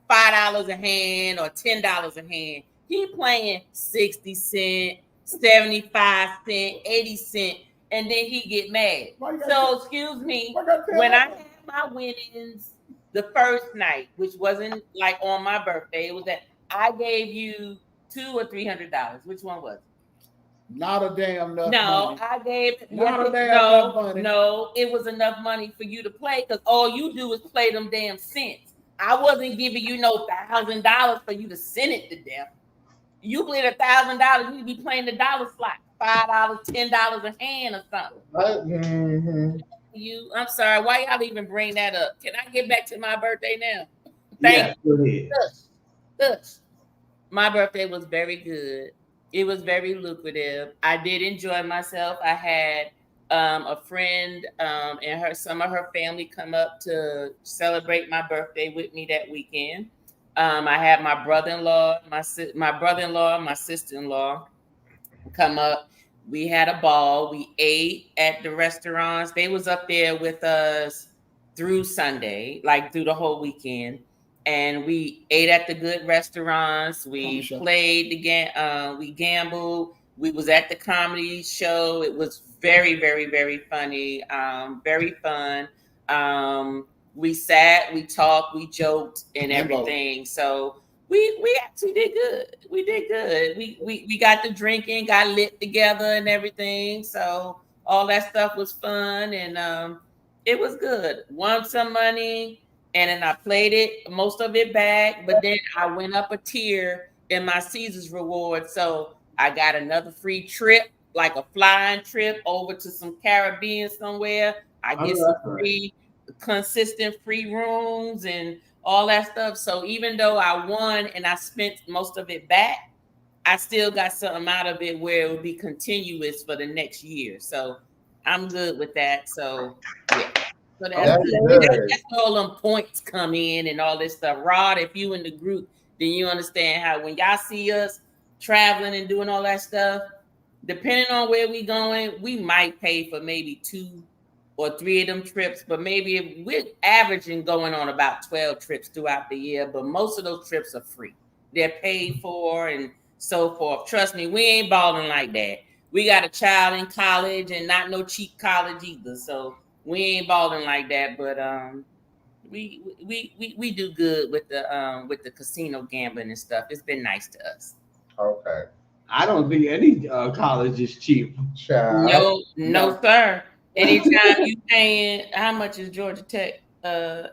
$5 a hand or $10 a hand. He playing 60 cents, 75 cents, 80 cents, and then he get mad. So excuse me, when I had my winnings the first night, which wasn't like on my birthday, it was that I gave you $200 or $300. Which one was it? Not a damn enough money. I gave no, it was enough money for you to play because all you do is play them damn cents. I wasn't giving you no $1,000 for you to send it to them. You played $1,000, you'd be playing the dollar slot, $5, $10 a hand or something. I'm sorry. Why y'all even bring that up? Can I get back to my birthday now? Thank you. My birthday was very good. It was very lucrative. I did enjoy myself. I had a friend and some of her family come up to celebrate my birthday with me that weekend. I had my brother-in-law, my sister-in-law come up. We had a ball. We ate at the restaurants. They was up there with us through Sunday, like through the whole weekend. And we ate at the good restaurants. We played we gambled. We was at the comedy show. It was very, very, very funny. Very fun. We sat, we talked, we joked and everything. So we actually did good. We did good. We got the drinking, got lit together and everything. So all that stuff was fun and it was good. Won some money and then I played it, most of it back, but then I went up a tier in my Caesars reward. So I got another free trip, like a flying trip over to some Caribbean somewhere. I get some free, consistent free rooms and all that stuff. So even though I won and I spent most of it back, I still got something out of it where it will be continuous for the next year. So I'm good with that. So yeah. So That's good. that's where all them points come in and all this stuff. Rod, if you in the group, then you understand how when y'all see us traveling and doing all that stuff, depending on where we going, we might pay for maybe 2 or 3 of them trips, but maybe if we're averaging going on about 12 trips throughout the year, but most of those trips are free. They're paid for and so forth. Trust me, we ain't balling like that. We got a child in college and not no cheap college either. So we ain't balling like that, but we do good with the casino gambling and stuff. It's been nice to us. Okay. I don't think any college is cheap. Child. No, sir. Anytime you paying, how much is Georgia Tech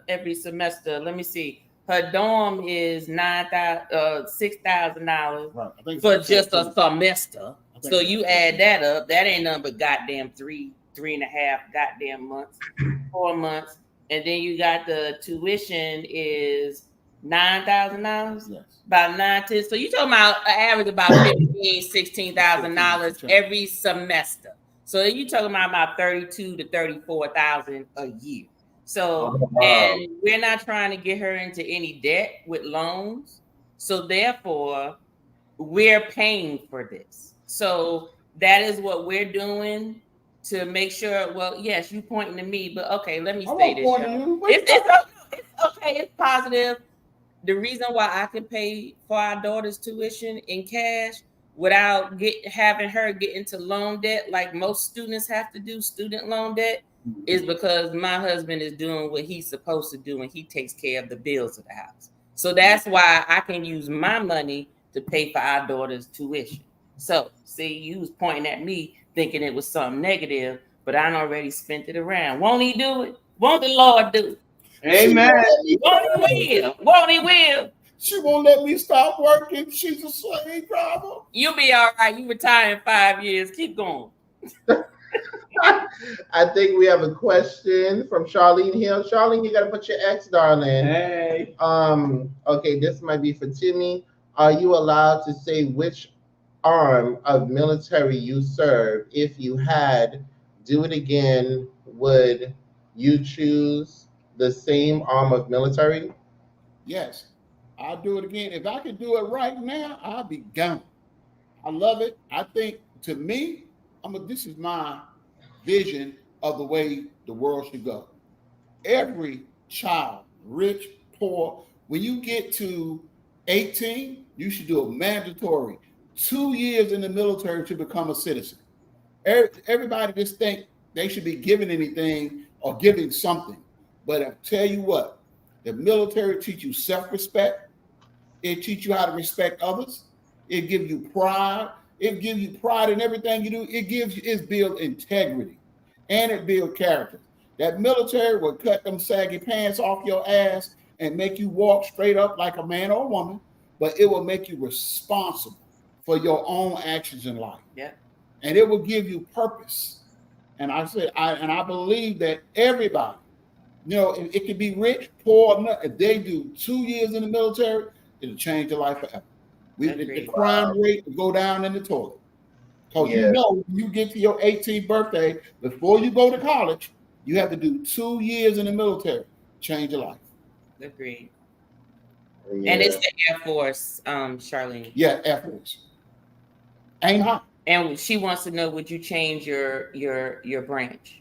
every semester? Let me see. Her dorm is $6,000 Right. for just a semester. So you add that up, that ain't nothing but goddamn 3.5 goddamn months, 4 months, and then you got the tuition is $9,000. Yes. About 9 so you talking about an average about $16,000 every semester. So you talking about 32 to 34,000 a year. So and we're not trying to get her into any debt with loans. So therefore, we're paying for this. So that is what we're doing to make sure. Well, yes, you pointing to me, but okay, let me say this. It's okay. It's positive. The reason why I can pay for our daughter's tuition in cash without having her get into loan debt like most students have to do, student loan debt, is because my husband is doing what he's supposed to do and he takes care of the bills of the house. So that's why I can use my money to pay for our daughter's tuition. So see, you was pointing at me thinking it was something negative, but I already spent it around. Won't he do it? Won't the Lord do it? Amen. Won't he will? Won't he will? She won't let me stop working. She's a slave driver. You'll be all right. You retire in 5 years. Keep going. I think we have a question from Charlene Hill. Charlene, you gotta put your X, darling. Hey. Okay, this might be for Timmy. Are you allowed to say which arm of military you serve? If you had, do it again, would you choose the same arm of military? Yes, I'll do it again. If I could do it right now, I'll be gone. I love it. I think, to me, this is my vision of the way the world should go. Every child, rich, poor, when you get to 18, you should do a mandatory 2 years in the military to become a citizen. Everybody just think they should be given anything or giving something. But I tell you what, the military teach you self-respect. It teach you how to respect others. It gives you pride. It gives you pride in everything you do. It builds integrity, and it builds character. That military will cut them saggy pants off your ass and make you walk straight up like a man or a woman, but it will make you responsible for your own actions in life. Yeah. And it will give you purpose. And I believe that everybody, it could be rich, poor, or not. If they do 2 years in the military, it'll change their life forever. The crime rate will go down in the toilet. Because when you get to your 18th birthday, before you go to college, you have to do 2 years in the military. Change your life. Agreed. Yeah. And it's the Air Force, Charlene. Yeah, Air Force. Ain't hot. And she wants to know, would you change your branch?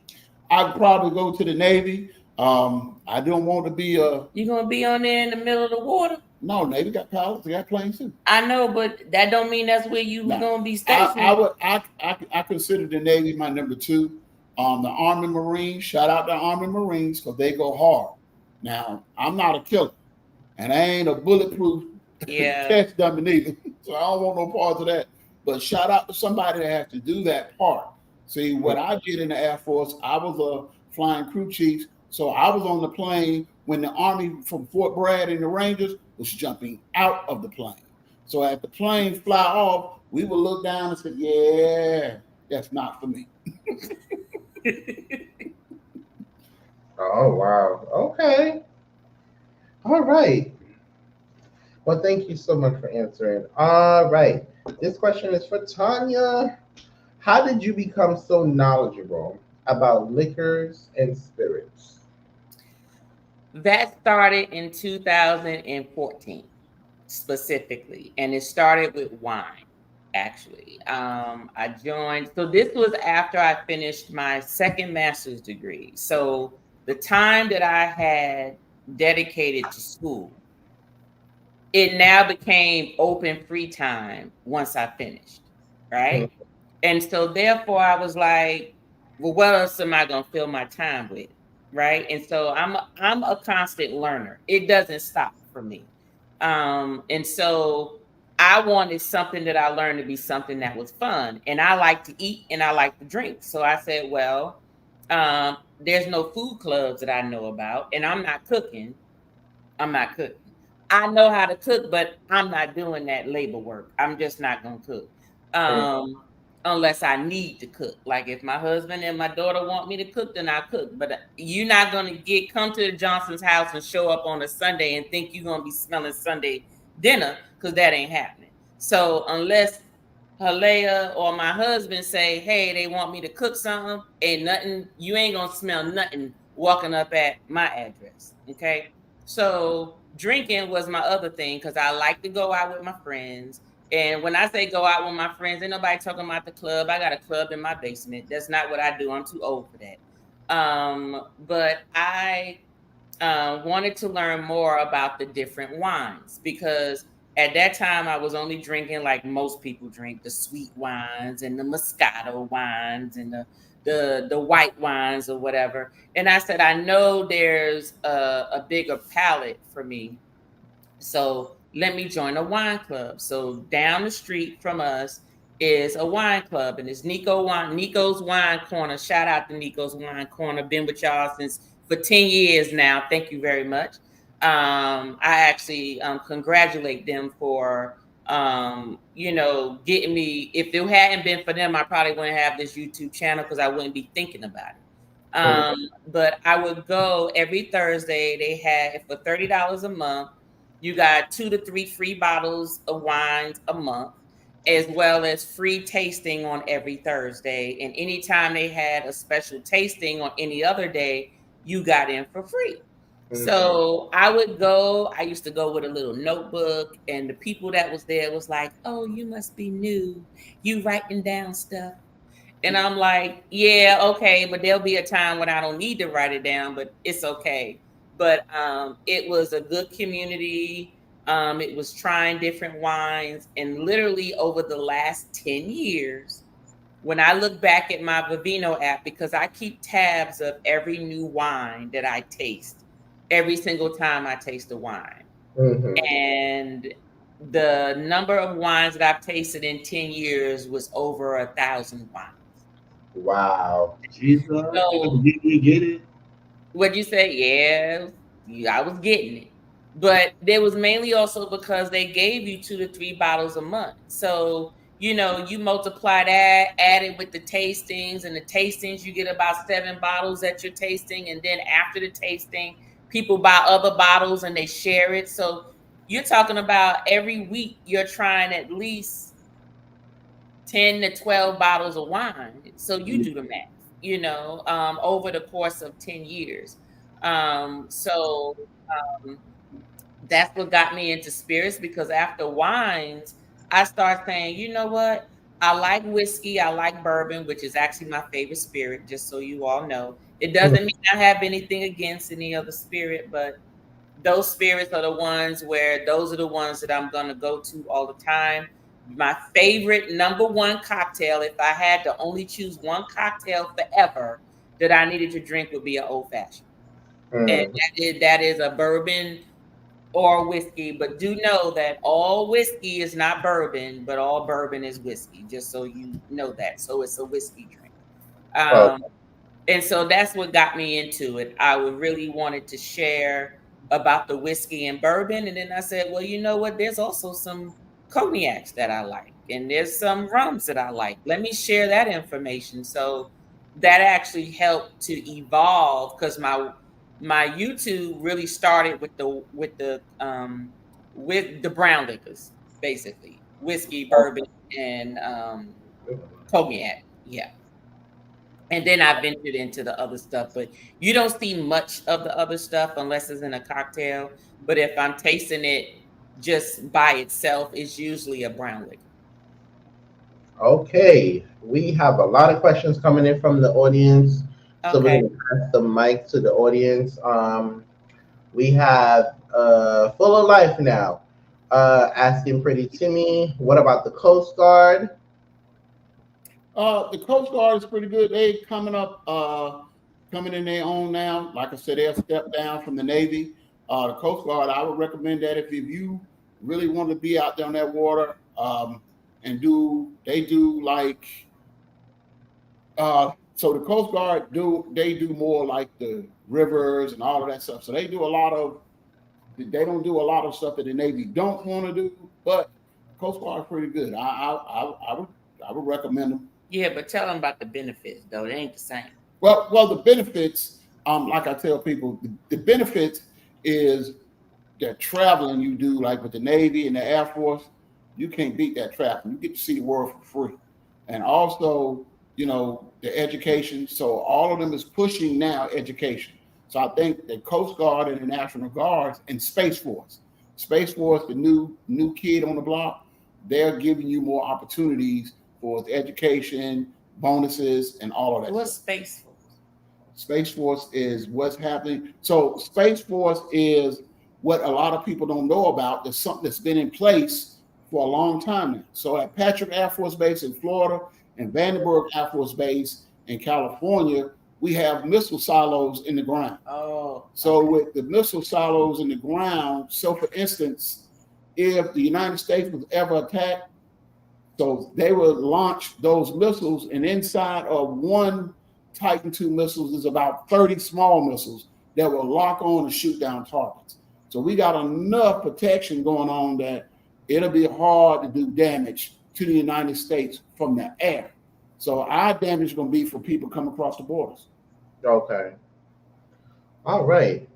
I'd probably go to the Navy. I don't want to be You gonna be on there in the middle of the water? No, Navy got pilots. They got planes too. I know, but that don't mean that's where you gonna be stationed. I consider the Navy my number 2. The Army Marines. Shout out to Army Marines because they go hard. Now I'm not a killer, and I ain't a bulletproof test dummy neither. So I don't want no parts of that. But shout out to somebody that has to do that part. See, what I did in the Air Force, I was a flying crew chief. So I was on the plane when the Army from Fort Bragg and the Rangers was jumping out of the plane. So as the planes fly off, we would look down and say, yeah, that's not for me. Oh, wow. Okay. All right. Well, thank you so much for answering. All right. This question is for Tanya. How did you become so knowledgeable about liquors and spirits? That started in 2014 specifically, and it started with wine. Actually, I joined. So this was after I finished my second master's degree. So the time that I had dedicated to school, it now became open free time once I finished, right? And so therefore I was like, well, what else am I gonna fill my time with? Right. And so I'm a constant learner. It doesn't stop for me. And so I wanted something that I learned to be something that was fun. And I like to eat and I like to drink. So I said, well, there's no food clubs that I know about, and I'm not cooking. I'm not cooking. I know how to cook, but I'm not doing that labor work. I'm just not gonna cook. Unless I need to cook. Like if my husband and my daughter want me to cook, then I cook. But you're not gonna come to the Johnson's house and show up on a Sunday and think you're gonna be smelling Sunday dinner, because that ain't happening. So unless Halea or my husband say, hey, they want me to cook something, ain't nothing, you ain't gonna smell nothing walking up at my address. Okay. So drinking was my other thing, because I like to go out with my friends. And when I say go out with my friends, ain't nobody talking about the club. I got a club in my basement. That's not what I do. I'm too old for that. But I wanted to learn more about the different wines, because at that time I was only drinking like most people drink, the sweet wines and the Moscato wines and the white wines or whatever. And I said, I know there's a bigger palette for me, so let me join a wine club. So down the street from us is a wine club, and it's Nico's Wine Corner. Shout out to Nico's Wine Corner. Been with y'all since for 10 years now. Thank you very much. I actually congratulate them for getting me. If it hadn't been for them, I probably wouldn't have this YouTube channel, because I wouldn't be thinking about it. But I would go every Thursday. They had, for $30 a month, you got 2 to 3 free bottles of wines a month, as well as free tasting on every Thursday. And anytime they had a special tasting on any other day, you got in for free. So I would go. I used to go with a little notebook, and the people that was there was like, oh, you must be new. You writing down stuff. And I'm like, yeah, okay, but there'll be a time when I don't need to write it down, but it's okay. But it was a good community. It was trying different wines. And literally over the last 10 years, when I look back at my Vivino app, because I keep tabs of every new wine that I taste, every single time I taste a wine. And the number of wines that I've tasted in 10 years was over 1,000 wines. Wow. Jesus, So, did you get it? what'd you say? Yeah, I was getting it. But there was mainly also because they gave you 2 to 3 bottles a month. So, you multiply that, add it with the tastings, and the tastings, you get about 7 bottles that you're tasting. And then after the tasting, people buy other bottles and they share it. So you're talking about every week you're trying at least 10 to 12 bottles of wine. So you do the math, over the course of 10 years. So that's what got me into spirits, because after wines, I started saying, you know what? I like whiskey. I like bourbon, which is actually my favorite spirit, just so you all know. It doesn't mean I have anything against any other spirit, but those spirits are the ones that I'm going to go to all the time. My favorite number one cocktail, if I had to only choose one cocktail forever that I needed to drink, would be an old fashioned. And that is a bourbon or whiskey. But do know that all whiskey is not bourbon, but all bourbon is whiskey, just so you know that. So it's a whiskey drink. And so that's what got me into it. I would really wanted to share about the whiskey and bourbon. And then I said, well, you know what? There's also some cognacs that I like, and there's some rums that I like. Let me share that information. So that actually helped to evolve, because my YouTube really started with the brown liquors, basically whiskey, bourbon, and cognac. Yeah. And then I ventured into the other stuff, but you don't see much of the other stuff unless it's in a cocktail. But if I'm tasting it just by itself, it's usually a brown liquor. Okay, we have a lot of questions coming in from the audience, so we're Okay. gonna pass the mic to the audience. We have Full of Life now, asking Pretty Timmy, what about the Coast Guard? The Coast Guard is pretty good. They coming up, coming in their own now. Like I said, they'll step down from the Navy. The Coast Guard, I would recommend that if you really want to be out there on that water, and they do like, so the Coast Guard they do more like the rivers and all of that stuff. So they don't do a lot of stuff that the Navy don't want to do, but Coast Guard is pretty good. I would recommend them. Yeah, but tell them about the benefits, though. It ain't the same. Well, the benefits, like I tell people, the benefits is that traveling you do, like with the Navy and the Air Force, you can't beat that traveling. You get to see the world for free. And also, the education. So all of them is pushing now education. So I think the Coast Guard and the National Guards and Space Force, the new kid on the block, they're giving you more opportunities for education, bonuses, and all of that. What's stuff. Space Force? Space Force is what's happening. So Space Force is what a lot of people don't know about. There's something that's been in place for a long time now. So at Patrick Air Force Base in Florida and Vandenberg Air Force Base in California, we have missile silos in the ground. Oh. So with the missile silos in the ground, so for instance, if the United States was ever attacked, so they would launch those missiles, and inside of one Titan II missiles is about 30 small missiles that will lock on and shoot down targets. So we got enough protection going on that it'll be hard to do damage to the United States from the air. So our damage is going to be for people coming across the borders. Okay. All right.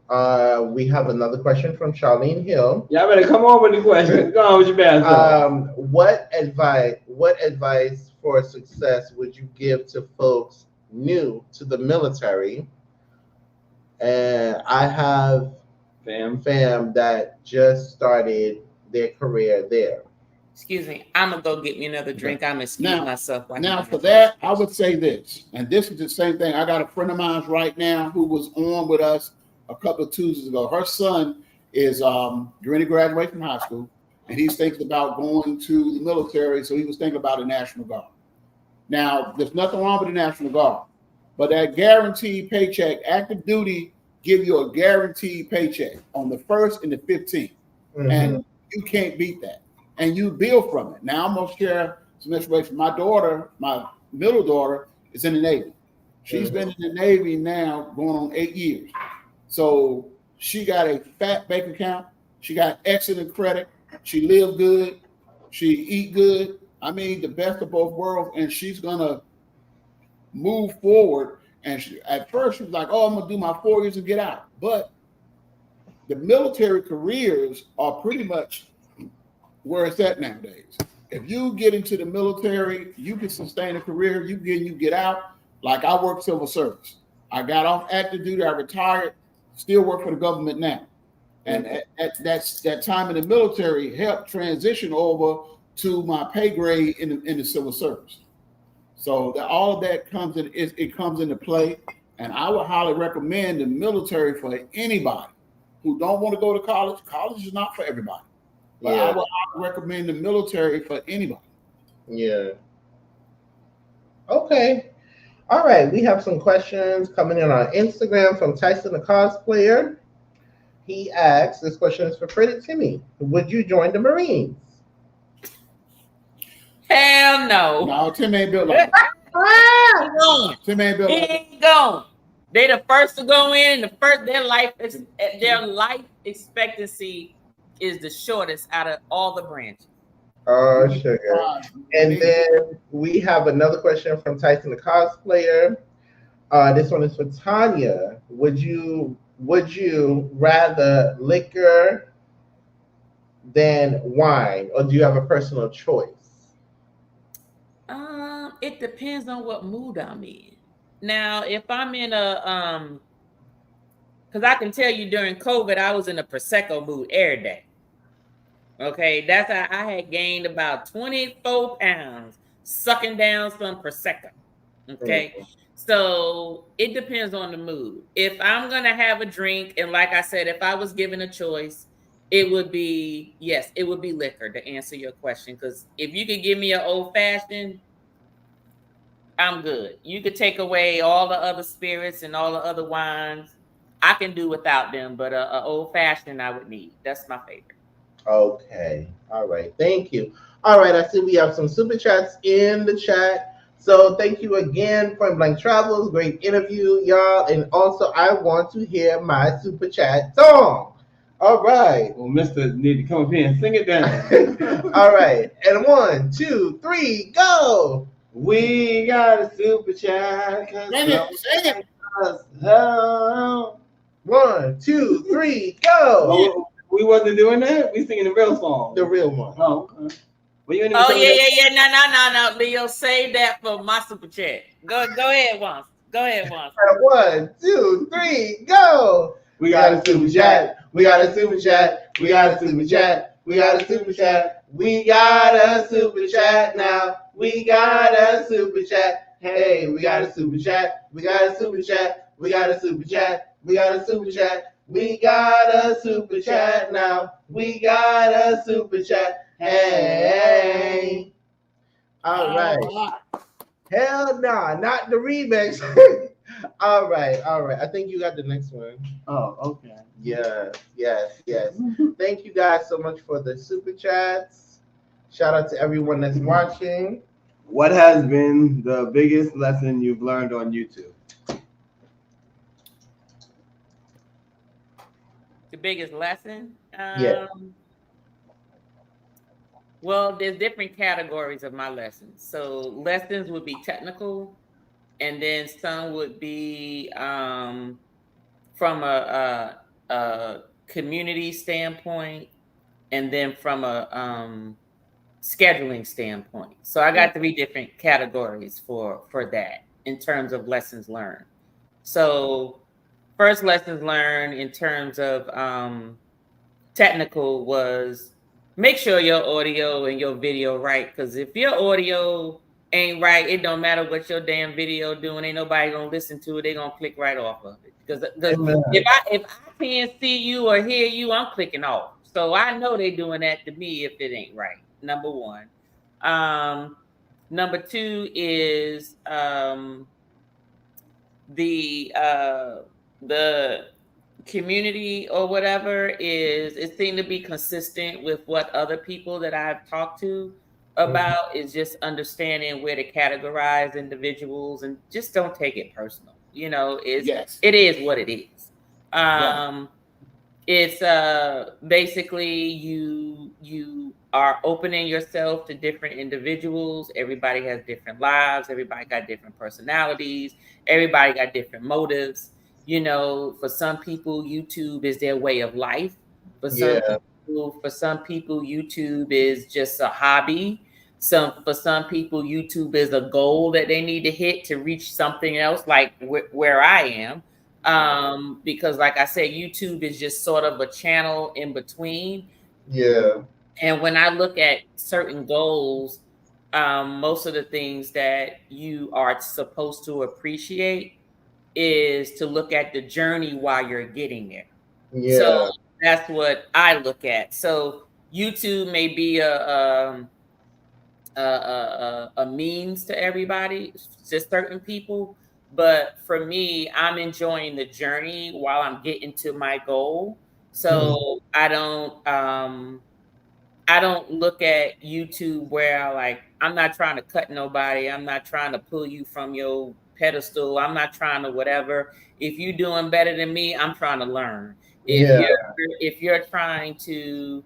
We have another question from Charlene Hill. Y'all better come on with the question. Go on with your bad self. What advice for success would you give to folks new to the military? And I have fam that just started their career there. Excuse me. I'm going to go get me another drink. I'm excusing myself. Now, for that, I would say this, and this is the same thing. I got a friend of mine right now who was on with us a couple of Tuesdays ago. Her son is during the graduation from high school, and he's thinking about going to the military, so he was thinking about the National Guard. Now, there's nothing wrong with the National Guard, but that guaranteed paycheck, active duty give you a guaranteed paycheck on the 1st and the 15th, and you can't beat that. And you build from it. Now I'm gonna share some information. My daughter, my middle daughter, is in the Navy. She's been in the Navy now going on 8 years. So she got a fat bank account. She got excellent credit. She lives good. She eat good. I mean, the best of both worlds. And she's gonna move forward. And at first she was like, "Oh, I'm gonna do my 4 years and get out." But the military careers are pretty much where it's at nowadays. If you get into the military, you can sustain a career. You get out. Like I work civil service. I got off active duty. I retired. Still work for the government now. And that time in the military helped transition over to my pay grade in the civil service. So all of that comes into play. And I would highly recommend the military for anybody who don't want to go to college. College is not for everybody. But I would recommend the military for anybody. Yeah. Okay. All right. We have some questions coming in on Instagram from Tyson the Cosplayer. He asks, this question is for Pretty Timmy. Would you join the Marines? Hell no. No, Tim ain't built like that. Tim ain't built like that. He ain't going. They the first to go in. Their life expectancy is the shortest out of all the branches. Oh, sugar. And then we have another question from Tyson the Cosplayer. This one is for Tanya. Would you rather liquor than wine, or do you have a personal choice? It depends on what mood I'm in. Now, if I'm in a because I can tell you during COVID, I was in a Prosecco mood every day. Okay, that's how I had gained about 24 pounds sucking down some Prosecco. Okay, so it depends on the mood. If I'm gonna have a drink, and like I said, if I was given a choice, it would be yes, it would be liquor to answer your question. Because if you could give me an old fashioned, I'm good. You could take away all the other spirits and all the other wines. I can do without them, but a old fashioned I would need. That's my favorite. Okay. All right. Thank you. All right. I see we have some super chats in the chat. So thank you again, Point Blank Travels. Great interview, y'all. And also, I want to hear my super chat song. All right. Well, Mister need to come up here and sing it down. All right. And 1, 2, 3, go. We got a super chat. Sing it. Oh. 1, 2, 3, go. Oh, we wasn't doing that. We singing the real song. The real one. Oh, okay. Well, you ain't even Oh telling yeah, us- No, Leo, save that for my super chat. Go ahead once. Go ahead once. 1, 2, 3, go. We got a super chat. We got a super chat. We got a super chat. We got a super chat. We got a super chat now. We got a super chat. Hey, we got a super chat. We got a super chat. We got a super chat. We got a super chat. We got a super chat now. We got a super chat. Hey. All right. Hell nah, not the remix. All right. I think you got the next one. Oh, okay. Yes. Thank you guys so much for the super chats. Shout out to everyone that's watching. What has been the biggest lesson you've learned on YouTube? The biggest lesson? Yeah. Well, there's different categories of my lessons. So lessons would be technical, and then some would be from a community standpoint, and then from a scheduling standpoint. So I got 3 different categories for that in terms of lessons learned. So first lessons learned in terms of technical was make sure your audio and your video right, because if your audio ain't right, it don't matter what your damn video doing. Ain't nobody gonna listen to it. They gonna click right off of it. Because if I can't see you or hear you, I'm clicking off. So I know they doing that to me if it ain't right. Number 1. Number 2 is the community or whatever is it seemed to be consistent with what other people that I've talked to about is just understanding where to categorize individuals and just don't take it personal. You know, it is what it is. It's basically you are opening yourself to different individuals. Everybody has different lives. Everybody got different personalities. Everybody got different motives. You know, for some people, YouTube is their way of life. For some people, YouTube is just a hobby. For some people, YouTube is a goal that they need to hit to reach something else, like where I am. Because like I said, YouTube is just sort of a channel in between. Yeah. And when I look at certain goals, most of the things that you are supposed to appreciate is to look at the journey while you're getting there. Yeah. So that's what I look at. So YouTube may be a means to everybody, just certain people. But for me, I'm enjoying the journey while I'm getting to my goal. So I don't look at YouTube where I'm not trying to cut nobody. I'm not trying to pull you from your pedestal. I'm not trying to whatever. If you're doing better than me, I'm trying to learn. If you're trying to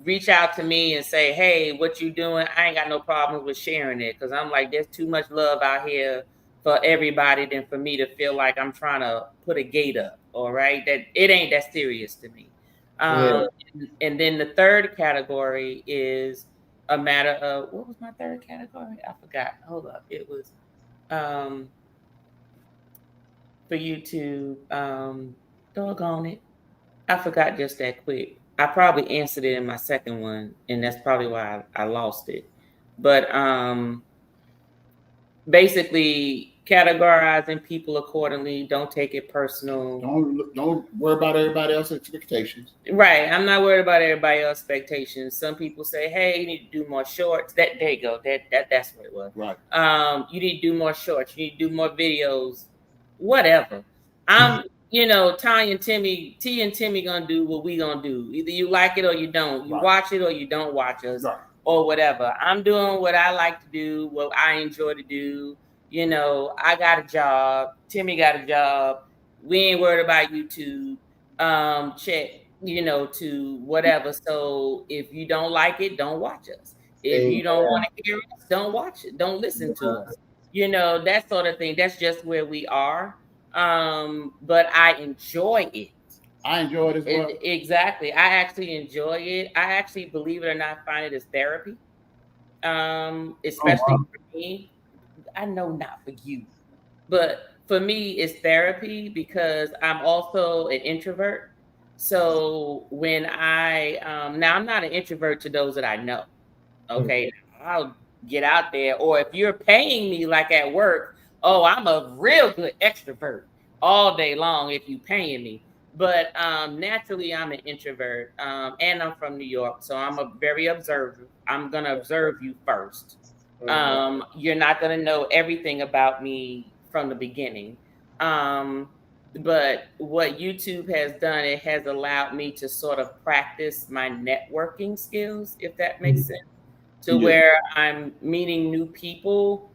reach out to me and say, hey, what you doing? I ain't got no problems with sharing it, because I'm like, there's too much love out here for everybody than for me to feel like I'm trying to put a gate up. All right, that it ain't that serious to me. And then the third category is a matter of, what was my third category? I forgot. Hold up. It was for YouTube. Doggone it. I forgot just that quick. I probably answered it in my second one, and that's probably why I lost it. But basically categorizing people accordingly. Don't take it personal. Don't worry about everybody else's expectations. Right. I'm not worried about everybody else's expectations. Some people say, "Hey, you need to do more shorts." There you go. That's what it was. Right. You need to do more shorts. You need to do more videos. Whatever. I'm, T and Timmy gonna do what we gonna do. Either you like it or you don't. You watch it or you don't watch us. Right. Or whatever. I'm doing what I like to do, what I enjoy to do. I got a job. Timmy got a job. We ain't worried about YouTube. Check, to whatever. So if you don't like it, don't watch us. If you don't want to hear us, don't watch it. Don't listen to us. That sort of thing. That's just where we are. But I enjoy it. I enjoy it as well. Exactly. I actually enjoy it. I actually, believe it or not, find it as therapy. Especially for me. I know not for you, but for me, it's therapy because I'm also an introvert. So when now I'm not an introvert to those that I know. Okay. I'll get out there. Or if you're paying me like at work, I'm a real good extrovert all day long if you paying me. But naturally, I'm an introvert, and I'm from New York, so I'm a very observer. I'm gonna observe you first. You're not gonna know everything about me from the beginning. But what YouTube has done, it has allowed me to sort of practice my networking skills, if that makes sense, to where I'm meeting new people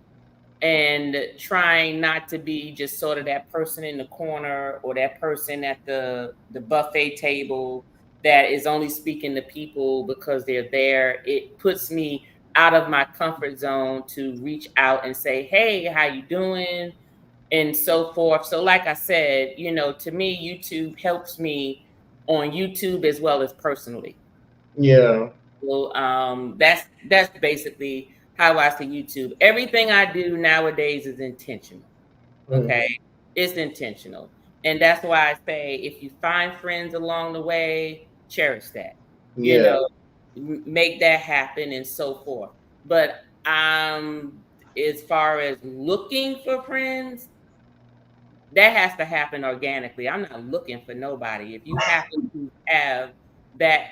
and trying not to be just sort of that person in the corner or that person at the buffet table that is only speaking to people because they're there. It puts me out of my comfort zone to reach out and say, "Hey, how you doing?" and so forth. So like I said, to me, YouTube helps me on YouTube as well as personally. Yeah. So that's basically how I see YouTube. Everything I do nowadays is intentional. Okay. It's intentional. And that's why I say if you find friends along the way, cherish that. Make that happen and so forth. But as far as looking for friends, that has to happen organically. I'm not looking for nobody. If you happen to have that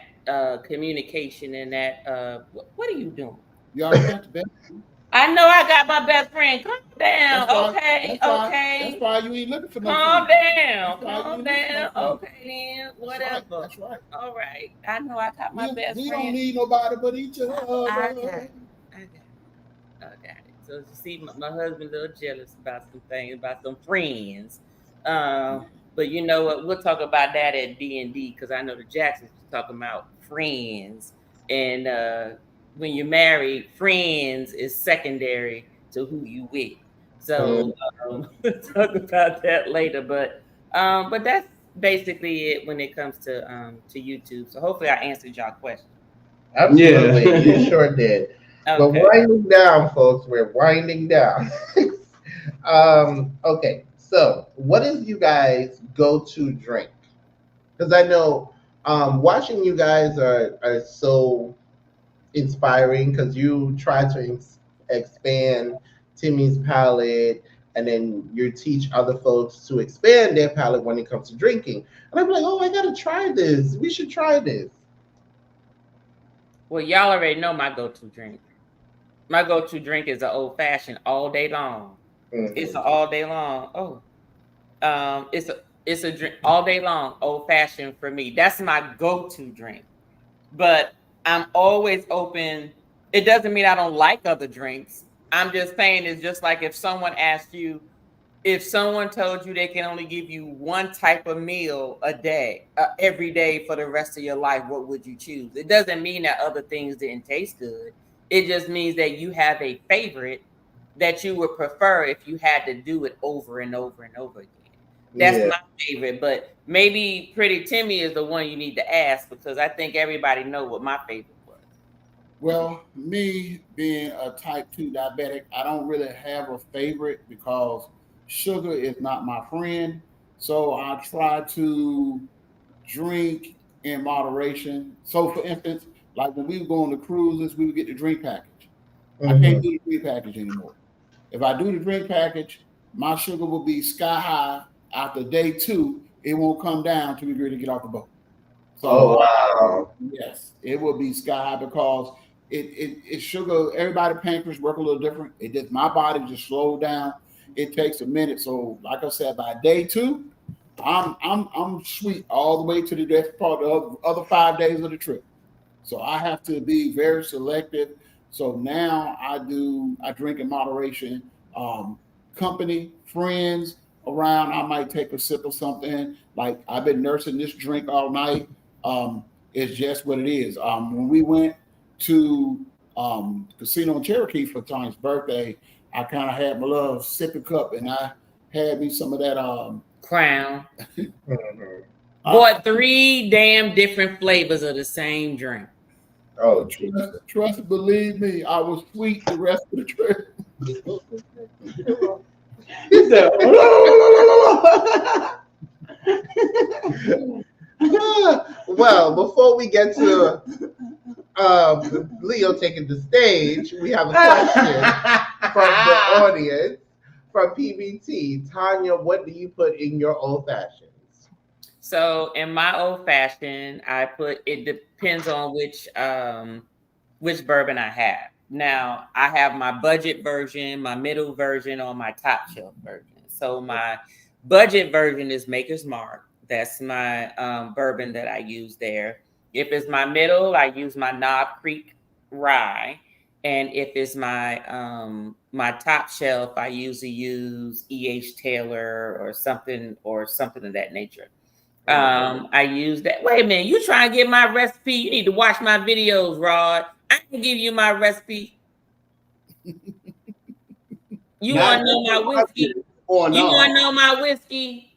communication and that what are you doing? You already got the best. I know I got my best friend. Calm down. Okay. That's why you ain't looking for no Calm friends. down. Okay, then. Whatever. That's right. All right. I know I got my best we friend. don't need nobody but each other. I got it. So you see, my husband a little jealous about some things, about some friends. But you know what? We'll talk about that at D&D because I know the Jacksons was talking about friends. And when you're married, friends is secondary to who you with. So we'll talk about that later. But that's basically it when it comes to YouTube. So hopefully I answered y'all question. Absolutely, you sure did. Okay. We're winding down, folks. We're winding down. Okay, so what is you guys' go-to drink? Because I know watching you guys are so inspiring because you try to expand Timmy's palate and then you teach other folks to expand their palate when it comes to drinking. And I'm like, oh, I gotta try this. We should try this. Well, y'all already know my go-to drink. My go-to drink is an old fashioned all day long. It's an all day long. It's a drink all day long, old fashioned for me. That's my go-to drink. But I'm always open. It doesn't mean I don't like other drinks. I'm just saying it's just like if someone asked you, if someone told you they can only give you one type of meal a day, every day for the rest of your life, what would you choose? It doesn't mean that other things didn't taste good. It just means that you have a favorite that you would prefer if you had to do it over and over and over again. That's my favorite, but maybe Pretty Timmy is the one you need to ask because I think everybody know what my favorite was. Well, me being a type 2 diabetic, I don't really have a favorite because sugar is not my friend. So I try to drink in moderation. So, for instance, like when we would go on the cruises, we would get the drink package. I can't do the drink package anymore. If I do the drink package, my sugar will be sky high. After day 2, it won't come down till we ready to get off the boat. Oh So wow. yes, it will be sky high because it sugar. Everybody pancreas work a little different. It just my body just slowed down. It takes a minute. So like I said, by day 2, I'm sweet all the way to the death part of the other 5 days of the trip. So I have to be very selective. So now I drink in moderation. Company, friends around, I might take a sip of something. Like I've been nursing this drink all night. It's just what it is. When we went to Casino in Cherokee for Tony's birthday, I kind of had my little sipping cup and I had me some of that Crown. Mhm. Bought 3 damn different flavors of the same drink. Oh Jesus. trust, believe me, I was sweet the rest of the trip. He said, Well, before we get to Leo taking the stage, we have a question from the audience from PBT. Tanya, what do you put in your old fashions? So in my old fashioned, I put, it depends on which bourbon I have. Now I have my budget version, my middle version, or my top shelf version. So my budget version is Maker's Mark. That's my bourbon that I use there. If it's my middle, I use my Knob Creek rye. And if it's my my top shelf, I usually use E.H. Taylor or something of that nature. I use that. Wait a minute, you trying to get my recipe? You need to watch my videos, Rod. I can give you my recipe. You want to know my whiskey? Or You no. want to know my whiskey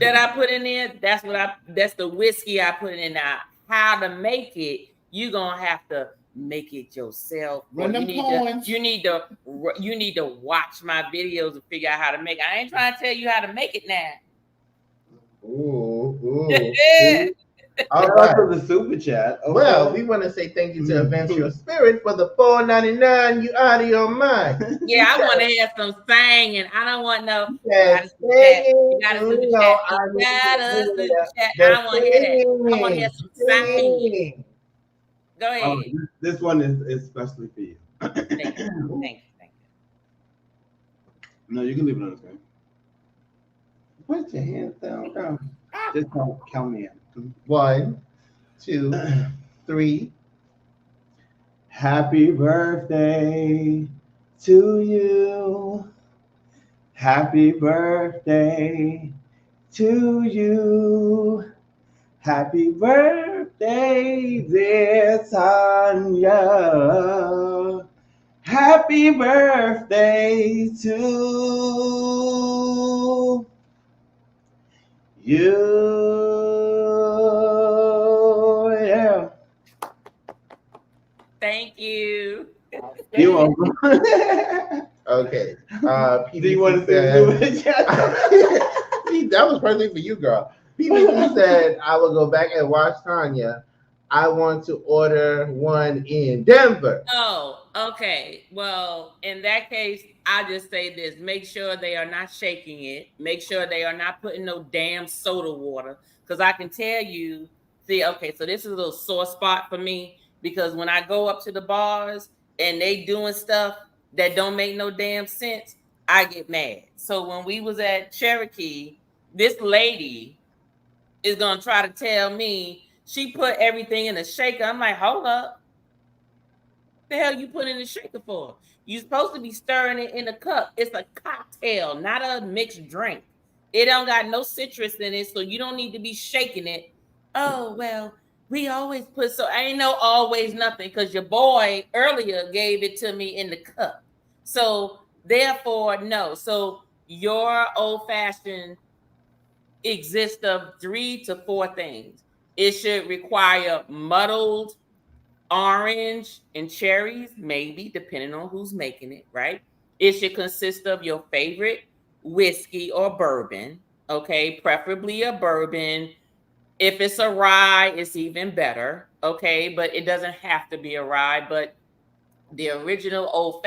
that I put in there? That's the whiskey I put in. Now, how to make it? You gonna have to make it yourself. Run them points. You need to watch my videos and figure out how to make it. I ain't trying to tell you how to make it now. Ooh, ooh. All All right. right. The super chat. Okay. Well, we want to say thank you to Advance Your Spirit for the $4.99. You out of your mind. Yeah, I want to hear some singing. I don't want no. Yes, You gotta singing. super No, chat. I You gotta need to super hear chat. the I want to hear that. I want to hear some singing. singing. Go ahead. This one is especially for you. Thank you. Thank you. No, you can leave it on the screen. Put your hands down, girl. Just count me in. 1, 2, 3. Happy birthday to you. Happy birthday to you. Happy birthday, dear Tanya. Happy birthday to you. Yeah. Thank you. You welcome. Okay. Do you want to say that was perfect for you, girl. PBT said, I will go back and watch Tanya. I want to order one in Denver. Oh, okay. Well, in that case, I just say this. Make sure they are not shaking it. Make sure they are not putting no damn soda water. Because I can tell you, see, okay, so this is a little sore spot for me. Because when I go up to the bars and they doing stuff that don't make no damn sense, I get mad. So when we was at Cherokee, this lady is going to try to tell me she put everything in a shaker. I'm like, hold up. The hell you put in the shaker for? You're supposed to be stirring it in a cup. It's a cocktail, not a mixed drink. It don't got no citrus in it, so you don't need to be shaking it. Oh, well, we always put, so I ain't no always nothing, because your boy earlier gave it to me in the cup. So therefore, no. So your old-fashioned exists of 3 to 4 things. It should require muddled orange and cherries, maybe, depending on who's making it, right? It should consist of your favorite whiskey or bourbon, okay? Preferably a bourbon. If it's a rye, it's even better, okay? But it doesn't have to be a rye, but the original old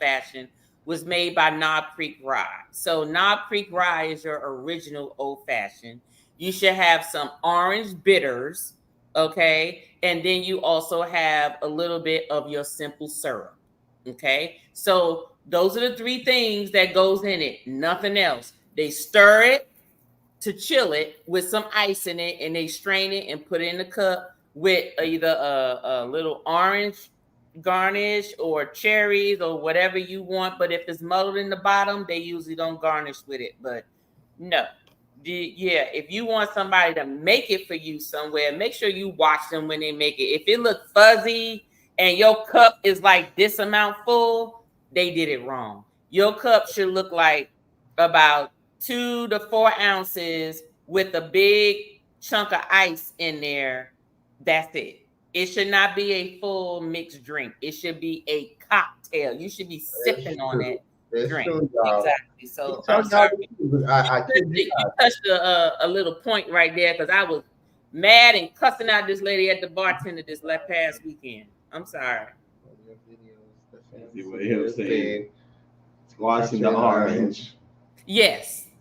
fashioned was made by Knob Creek Rye. So Knob Creek Rye is your original old fashioned. You should have some orange bitters, okay? And then you also have a little bit of your simple syrup, okay? So those are the three things that goes in it, nothing else. They stir it to chill it with some ice in it, and they strain it and put it in the cup with either a little orange garnish or cherries or whatever you want. But if it's muddled in the bottom, they usually don't garnish with it. But no, if you want somebody to make it for you somewhere, make sure you watch them when they make it. If it looks fuzzy and your cup is like this amount full, they did it wrong. Your cup should look like about 2 to 4 ounces with a big chunk of ice in there. That's it. It should not be a full mixed drink. It should be a cocktail. You should be sipping on that drink. True, y'all. Exactly. So Tell I'm sorry. I kid you You not. touched a little point right there because I was mad and cussing out this lady at the bartender this past weekend. I'm sorry. See what he'll say. Squashing the orange.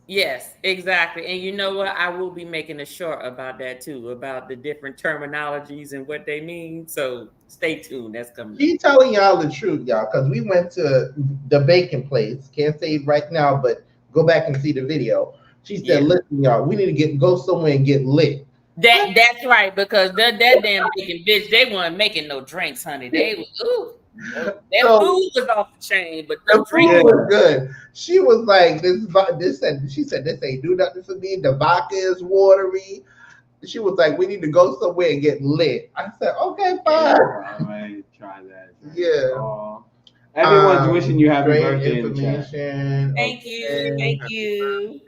Yes, exactly. And you know what? I will be making a short about that too, about the different terminologies and what they mean. So stay tuned. That's coming. She telling y'all the truth, y'all, because we went to the bacon place. Can't say it right now, but go back and see the video. She said, "Listen, y'all, we need to go somewhere and get lit." That's right, because that damn bacon bitch, they weren't making no drinks, honey. They was that food was off the chain, but the drink was good. She was like, she said this ain't do nothing for me. The vodka is watery. She was like, we need to go somewhere and get lit. I said, okay, fine. All right, try that. Yeah. Everyone's wishing you happy great birthday. Information. Thank you.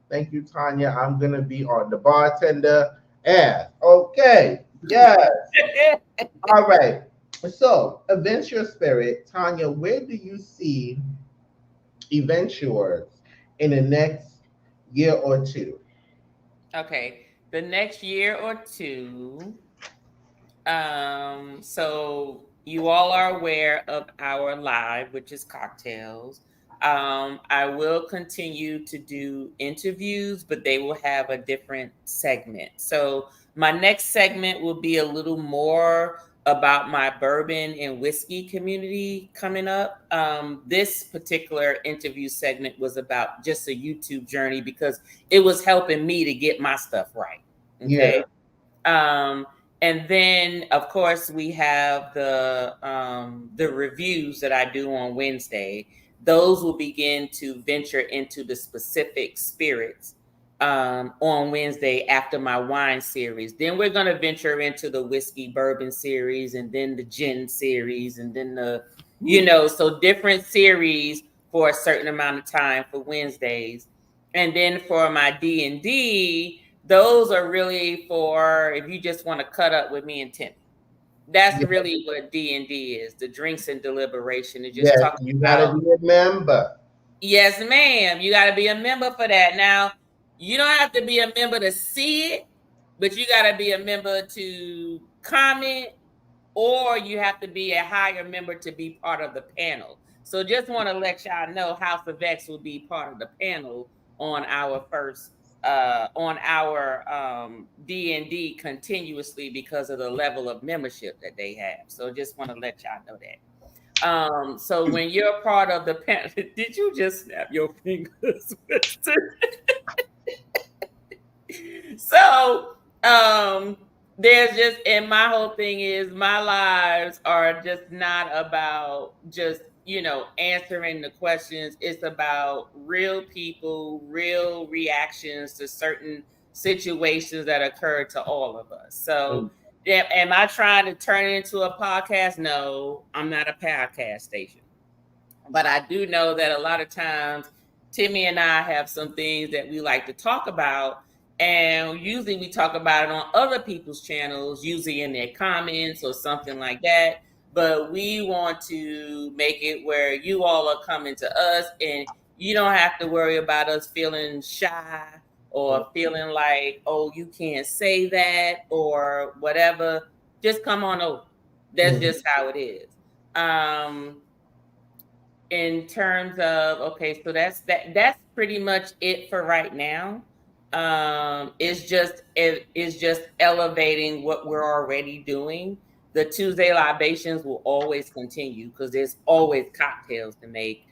Thank you, Tanya. I'm gonna be on the bartender ass. Okay. Yes. All right. So, Event Your Spirit, Tanya, where do you see Event Yours in the next year or two? Okay, the next year or two. So you all are aware of our live, which is cocktails. I will continue to do interviews, but they will have a different segment. So my next segment will be a little more about my bourbon and whiskey community coming up. This particular interview segment was about just a YouTube journey because it was helping me to get my stuff right. Okay. Yeah. And then, of course, we have the reviews that I do on Wednesday. Those will begin to venture into the specific spirits on Wednesday after my wine series. Then we're going to venture into the whiskey bourbon series, and then the gin series, and then so different series for a certain amount of time for Wednesdays. And then for my D&D, those are really for if you just want to cut up with me and Tim. That's really what D&D is, the drinks and deliberation. And just talking you gotta be a member. Yes, ma'am. You gotta be a member for that. Now, you don't have to be a member to see it, but you gotta be a member to comment, or you have to be a higher member to be part of the panel. So just want to let y'all know House of X will be part of the panel on our first on our D&D continuously because of the level of membership that they have. So just want to let y'all know that. So when you're part of the panel, did you just snap your fingers? So there's just, and my whole thing is my lives are just not about just answering the questions. It's about real people, real reactions to certain situations that occur to all of us. So am I trying to turn it into a podcast? No, I'm not a podcast station. But I do know that a lot of times Timmy and I have some things that we like to talk about. And usually we talk about it on other people's channels, usually in their comments or something like that. But we want to make it where you all are coming to us and you don't have to worry about us feeling shy or feeling like, oh, you can't say that or whatever. Just come on over. That's just how it is. In terms of, okay, so that's pretty much it for right now. It's just elevating what we're already doing. The Tuesday libations will always continue because there's always cocktails to make.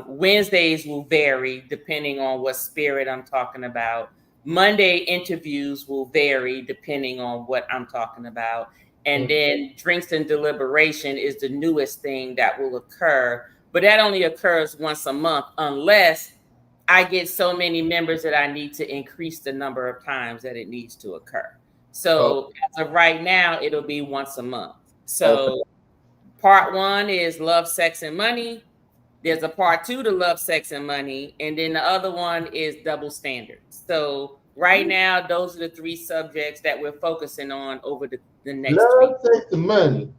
Wednesdays will vary depending on what spirit I'm talking about. Monday interviews will vary depending on what I'm talking about. And then drinks and deliberation is the newest thing that will occur. But that only occurs once a month unless I get so many members that I need to increase the number of times that it needs to occur. So as of right now, it'll be once a month. So part 1 is love, sex, and money. There's a part 2 to love, sex, and money. And then the other one is double standards. So right now, those are the 3 subjects that we're focusing on over the next love, week. sex, and money.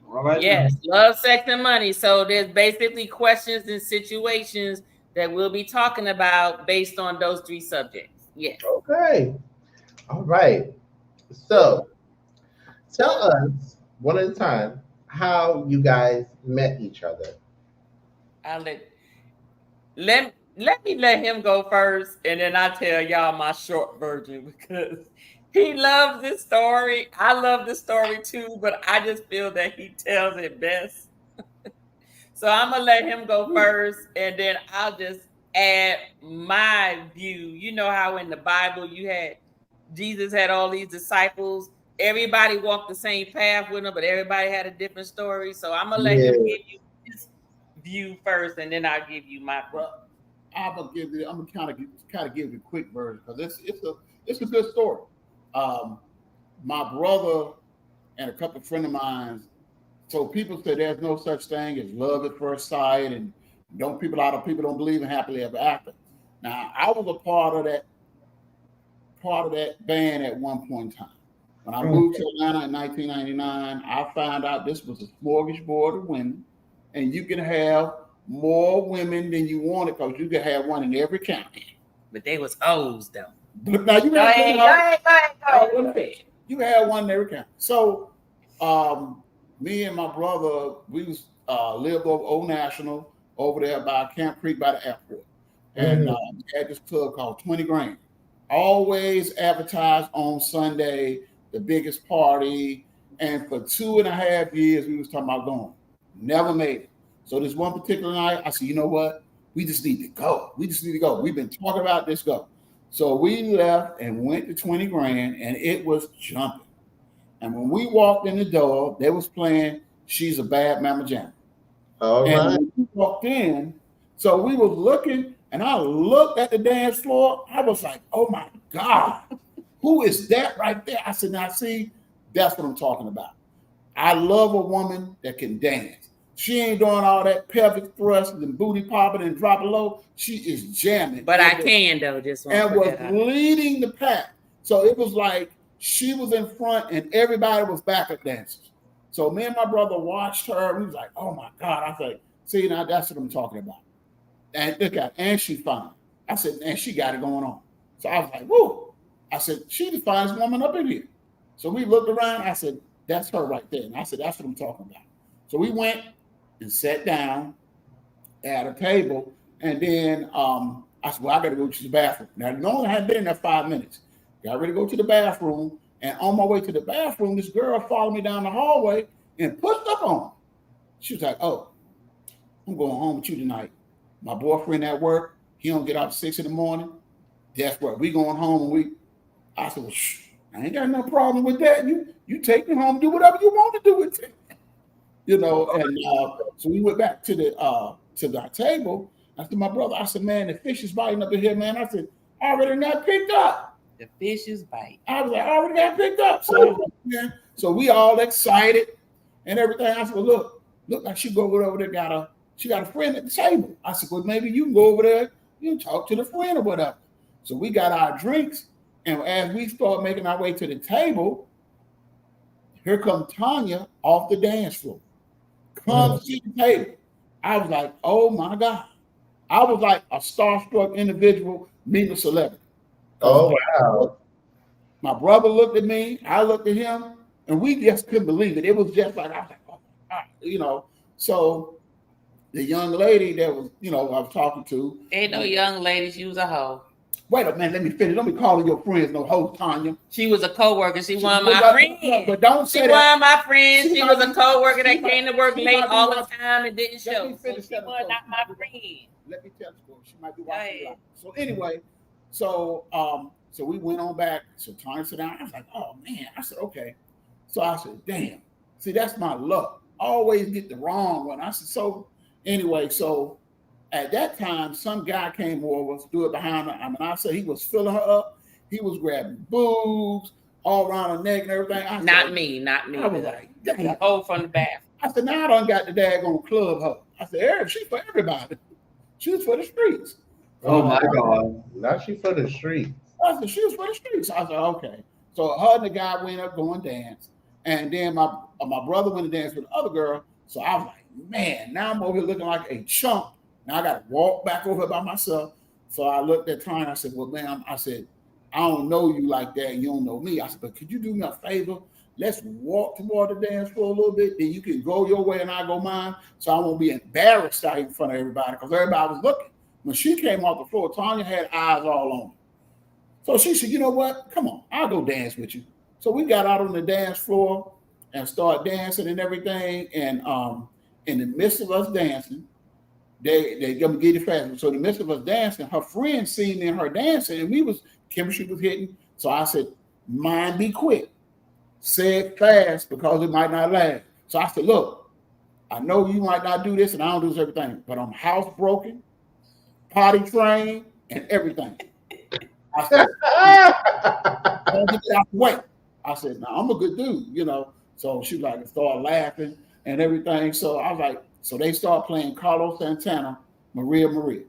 All right. Yes, love, sex, and money. So there's basically questions and situations that we'll be talking about based on those 3 subjects. Yes. Okay. All right. So tell us one at a time how you guys met each other. I'll let him go first, and then I'll tell y'all my short version because he loves this story. I love this story too, but I just feel that he tells it best. So I'm gonna let him go first, and then I'll just add my view. You know how in the Bible Jesus had all these disciples. Everybody walked the same path with him, but everybody had a different story. So I'm gonna let him give you his view first, and then I'll give you my. I'm gonna kind of give you a quick version because it's a good story. My brother and a couple of friends of mine. So people say there's no such thing as love at first sight, and a lot of people don't believe in happily ever after. Now I was a part of that band at one point in time. When I moved to Atlanta in 1999, I found out this was a smorgasbord of women, and you can have more women than you wanted because you could have one in every county. But they was O's though. But now you you had one in every county. So me and my brother, we was lived over Old National over there by Camp Creek by the airport. And had this club called 20 Grand. Always advertised on Sunday, the biggest party. And for 2.5 years, we was talking about going. Never made it. So this one particular night, I said, you know what? We just need to go. We've been talking about this, go. So we left and went to 20 Grand, and it was jumping. And when we walked in the door, they was playing She's a Bad Mama Jamma. All right. And when we walked in, so we was looking, and I looked at the dance floor. I was like, oh my God, who is that right there? I said, now see, that's what I'm talking about. I love a woman that can dance. She ain't doing all that pelvic thrust and booty popping and dropping low. She is jamming. But I can though, just and was leading the pack. So it was like she was in front and everybody was backup dancers. So me and my brother watched her. We was like, oh my God. I said, see, now that's what I'm talking about. And look at, and she fine. I said, and she got it going on. So I was like, whoa. I said, she the finest woman up in here. So we looked around. I said, that's her right there. And I said, that's what I'm talking about. So we went and sat down at a table. And then I said, well, I got to go to the bathroom. Now, normally I hadn't been in there 5 minutes. Got ready to go to the bathroom. And on my way to the bathroom, this girl followed me down the hallway and pushed up on me. She was like, oh, I'm going home with you tonight. My boyfriend at work, he don't get out at 6 in the morning. That's what we going home. And I said, well, shh, I ain't got no problem with that. You take me home, do whatever you want to do with it. You know, and so we went back to our table. I said, my brother, I said, man, the fish is biting up in here, man. I said, I already got picked up. The fish is biting. I was like, I already got picked up. So we all excited and everything. I said, well, look like she go over there, she got a friend at the table. I said, well, maybe you can go over there, you can talk to the friend or whatever. So we got our drinks And as we start making our way to the table, here comes Tanya off the dance floor. Comes to the table. I was like, oh my God. I was like a starstruck individual meeting a celebrity. Oh, wow. My brother looked at me, I looked at him, and we just couldn't believe it. It was just like, I was like, oh my God, you know. So the young lady that was, you know, I was talking to. Ain't no young lady, she was a hoe. Wait a minute, let me finish. Don't be calling your friends no hoe, Tanya. She was a co-worker. She wasn't my friend. But don't say she that. wasn't my friend. She was a co-worker that came to work late all the watching, time and didn't let show. me finish So she that was not my friend. Let me tell the story. She might be watching. Right. So anyway, so we went on back. So Tanya sat down. I was like, oh man. I said, okay. So I said, damn. See, that's my luck. I always get the wrong one. I said, so anyway, so at that time, some guy came over, stood behind her. I mean, I said he was filling her up. He was grabbing boobs all around her neck and everything. I Not said, me. I was like, damn. Oh, from the bathroom. I said, now I done got the daggone club hoe. I said, she's for everybody. She's for the streets. Oh my God. Now she's for the streets. I said, she was for the streets. I said, okay. So her and the guy went up going dance. And then my brother went to dance with the other girl. So I was like, man, now I'm over here looking like a chump. Now I got to walk back over by myself. So I looked at Tanya. I said, well, ma'am, I said, I don't know you like that. You don't know me. I said, but could you do me a favor? Let's walk toward the dance floor a little bit. Then you can go your way and I go mine. So I won't be embarrassed out in front of everybody because everybody was looking. When she came off the floor, Tanya had eyes all on her. So she said, you know what? Come on, I'll go dance with you. So we got out on the dance floor and started dancing and everything. And in the midst of us dancing, they gonna get it fast. So in the midst of us dancing, her friend seen me and her dancing, and chemistry was hitting. So I said, mine be quick. Say it fast because it might not last. So I said, look, I know you might not do this and I don't do this everything, but I'm housebroken, potty trained, and everything. I said, don't get out the way. I said, no, I'm a good dude, you know. So she like started laughing and everything. So I was like, so they started playing Carlos Santana, Maria Maria.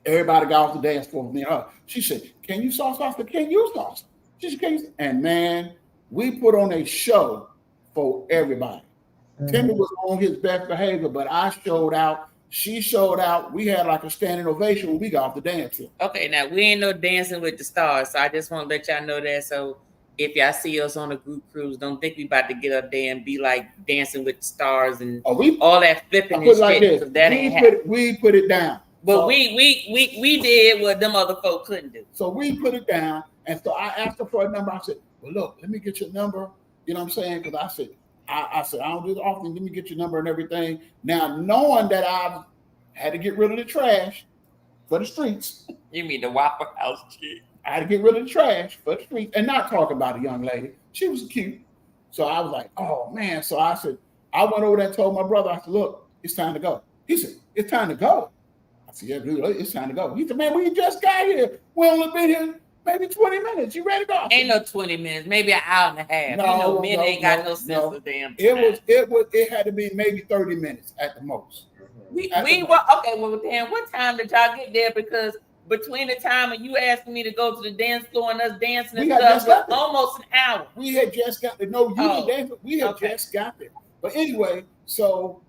Everybody got off the dance floor with me and her. She said, can you salsa? I said, can you salsa? She said, can you? And man, we put on a show for everybody. Timmy was on his best behavior, but I showed out. She showed out. We had like a standing ovation when we got off the dance floor. Okay, now we ain't no Dancing with the Stars, so I just want to let y'all know that. So if y'all see us on a group cruise, don't think we about to get up there and be like Dancing with the Stars and all that flipping and like shit. This. That ain't happening. We put it down. But so, we did what them other folk couldn't do. So we put it down, and so I asked her for a number. I said, well, look, let me get your number. You know what I'm saying? Because I said, I don't do it often. Let me get your number and everything. Now, knowing that I had to get rid of the trash for the streets. You mean the Waffle House shit? I had to get rid of the trash for the streets and not talk about a young lady. She was cute. So I was like, oh, man. So I said, I went over there and told my brother, I said, look, it's time to go. He said, it's time to go. I said, yeah, dude, it's time to go. He said, man, we just got here. We only been here maybe 20 minutes. You ready to go? Ain't no 20 minutes, maybe an hour and a half. No, you know, men ain't got no sense of damn time. It had to be maybe 30 minutes at the most. We were okay. Well, then what time did y'all get there? Because between the time and you asking me to go to the dance floor and us dancing and stuff was almost an hour. We had just got to know you didn't dance. We had just got there. But anyway, so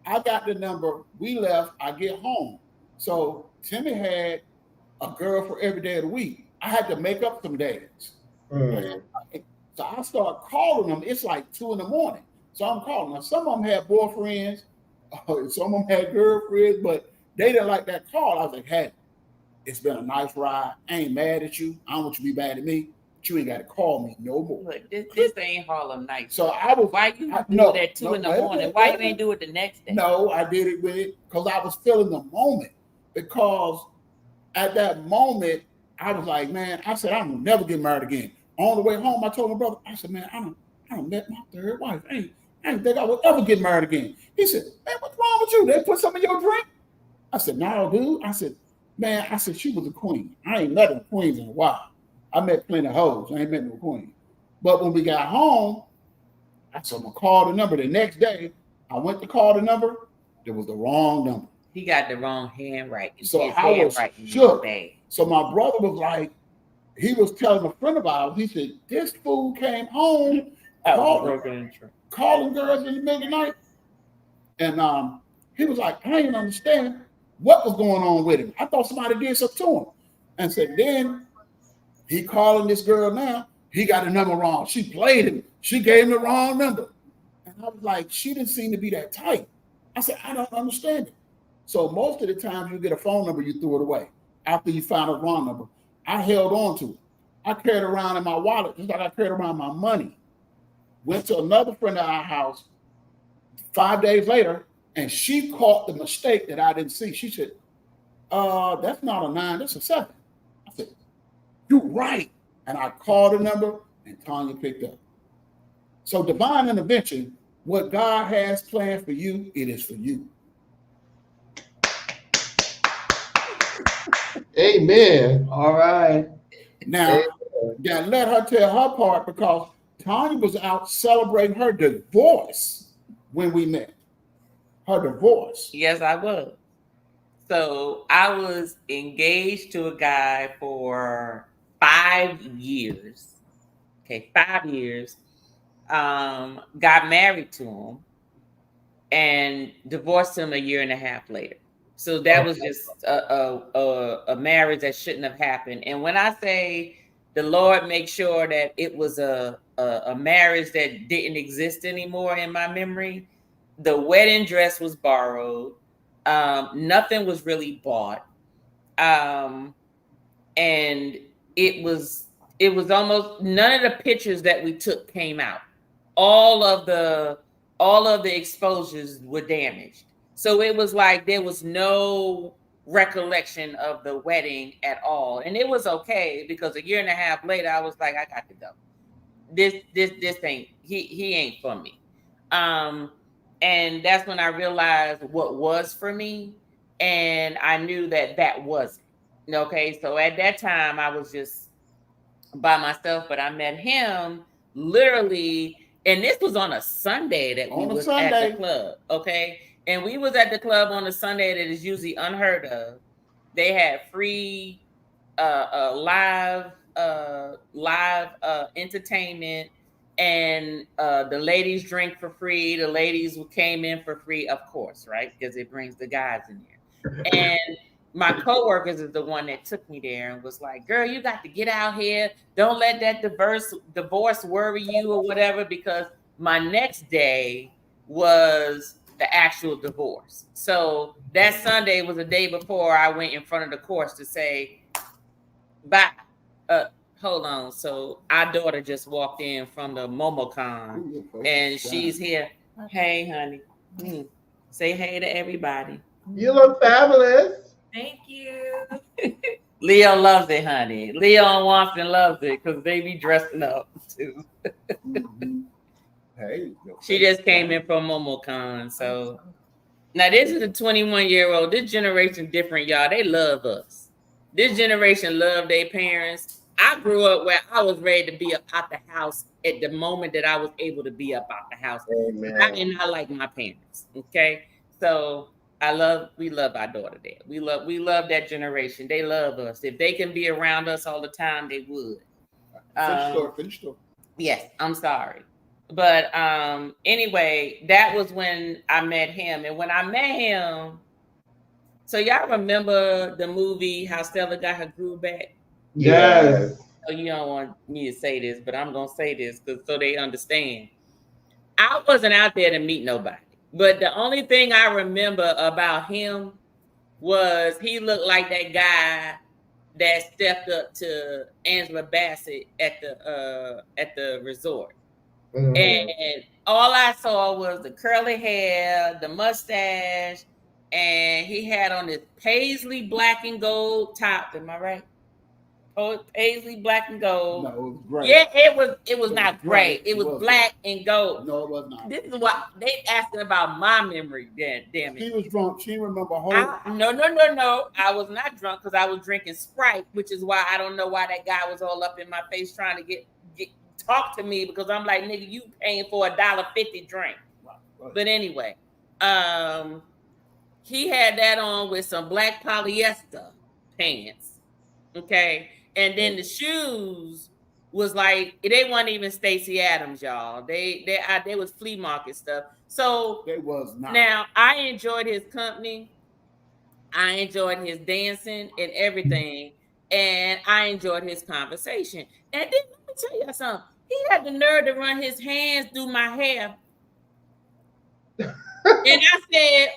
I got the number. We left. I get home. So Timmy had a girl for every day of the week. I had to make up some days. So I start calling them. It's like 2 a.m. So I'm calling them. Some of them had boyfriends. Some of them had girlfriends, but they didn't like that call. I was like, hey, it's been a nice ride. I ain't mad at you. I don't want you to be mad at me. But you ain't got to call me no more. Look, this ain't Harlem Nights. So I was. Why you do it at 2 a.m? Why you ain't do it the next day? No, I did it with it because I was feeling the moment. Because at that moment, I was like, man, I said, I'm gonna never get married again. On the way home, I told my brother, I said, man, I don't met my third wife. I didn't think I would ever get married again. He said, man, what's wrong with you? They put some in your drink? I said, no, dude. I said, man, she was a queen. I ain't met no queens in a while. I met plenty of hoes. I ain't met no queen. But when we got home, I said, I'm gonna call the number. The next day, I went to call the number. There was the wrong number. He got the wrong handwriting. So I was shook. So my brother was like, he was telling a friend of ours, he said, this fool came home calling girls in the middle of the night. And he was like, I didn't understand what was going on with him. I thought somebody did something to him. And said, then he calling this girl now, he got the number wrong. She played him. She gave him the wrong number. And I was like, she didn't seem to be that tight. I said, I don't understand it. So most of the times you get a phone number, you threw it away after you found a wrong number. I held on to it. I carried it around in my wallet, just like I carried around my money. Went to another friend of our house 5 days later, and she caught the mistake that I didn't see. She said, that's not a 9, that's a 7. I said, you're right. And I called the number, and Tanya picked up. So divine intervention, what God has planned for you, it is for you. Amen. All right. Now, yeah, let her tell her part, because Tanya was out celebrating her divorce when we met. Her divorce. Yes, I was. So I was engaged to a guy for 5 years. Okay, 5 years. Got married to him and divorced him a year and a half later. So that was just a marriage that shouldn't have happened. And when I say the Lord make sure that it was a marriage that didn't exist anymore in my memory, the wedding dress was borrowed. Nothing was really bought. And it was almost none of the pictures that we took came out. All of the exposures were damaged. So it was like there was no recollection of the wedding at all. And it was okay, because a year and a half later, I was like, I got to go. This ain't, he ain't for me. And that's when I realized what was for me. And I knew that wasn't. Okay. So at that time I was just by myself, but I met him literally, and this was on a Sunday that we was at the club. Okay. And we was at the club on a Sunday that is usually unheard of. They had free live entertainment, and the ladies drink for free. The ladies came in for free, of course, right? Because it brings the guys in there. And my coworkers is the one that took me there and was like, girl, you got to get out here. Don't let that divorce worry you or whatever, because my next day was the actual divorce. So that Sunday was the day before I went in front of the courts to say, bye. Hold on. So our daughter just walked in from the MomoCon, and she's here. Hey, honey. Say hey to everybody. You look fabulous. Thank you. Leo loves it, honey. Leo and Watson loves it because they be dressing up too. Hey, she just came in from MomoCon. So now this is a 21-year-old. This generation different, y'all. They love us. This generation love their parents. I grew up where I was ready to be up out the house at the moment that I was able to be up out the house. Amen. I did not like my parents. Okay. So we love our daughter there. We love that generation. They love us. If they can be around us all the time, they would. Finish story. Yes, I'm sorry. But anyway, that was when I met him. And when I met him, so y'all remember the movie How Stella Got Her Groove Back? Yes. So you don't want me to say this, but I'm gonna say this so they understand. I wasn't out there to meet nobody, but the only thing I remember about him was he looked like that guy that stepped up to Angela Bassett at the resort. Mm-hmm. And all I saw was the curly hair, the mustache, and he had on this paisley black and gold top. Am I right? Oh, paisley black and gold. No, it was gray. Yeah, it was not gray. It was black and gold. No, it was not. This is what they asking about my memory. Damn it. She was drunk. She remember whole. No. I was not drunk because I was drinking Sprite, which is why I don't know why that guy was all up in my face trying to get talk to me, because I'm like, nigga, you paying for $1.50 drink. Right. But anyway, he had that on with some black polyester pants. Okay. And then the shoes was like, they weren't even Stacey Adams, y'all. They was flea market stuff. So They was not. now I enjoyed his company. I enjoyed his dancing and everything. And I enjoyed his conversation. And then let me tell you something. He had the nerve to run his hands through my hair. And I said,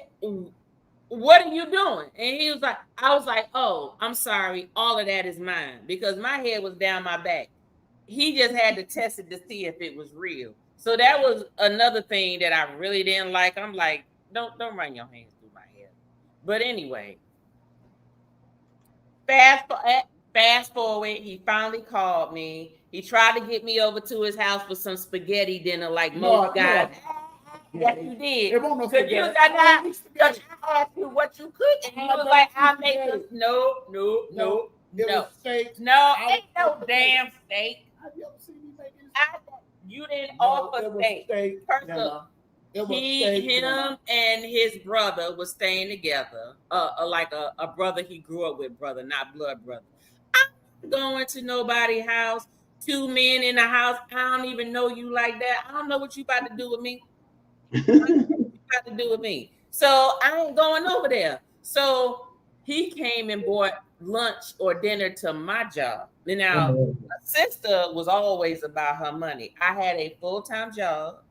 what are you doing? And he was like, I was like, oh, I'm sorry. All of that is mine because my head was down my back. He just had to test it to see if it was real. So that was another thing that I really didn't like. I'm like, don't run your hands through my hair. But anyway, fast forward, he finally called me. He tried to get me over to his house for some spaghetti dinner, like most guys. Yes, you did. It won't no Because you spaghetti. I asked you what you cook, and you was like, "I make this." No. It was steak. No, ain't no damn steak. Have you ever seen me make this? You didn't No, offer it was steak. steak. First No, up, it was steak. him and his brother was staying together, like a brother he grew up with, brother, not blood brother. I'm going to nobody's house. 2 men in the house. I don't even know you like that. I don't know what you about to do with me. So I ain't going over there. So he came and bought lunch or dinner to my job. Now, my sister was always about her money. I had a full-time job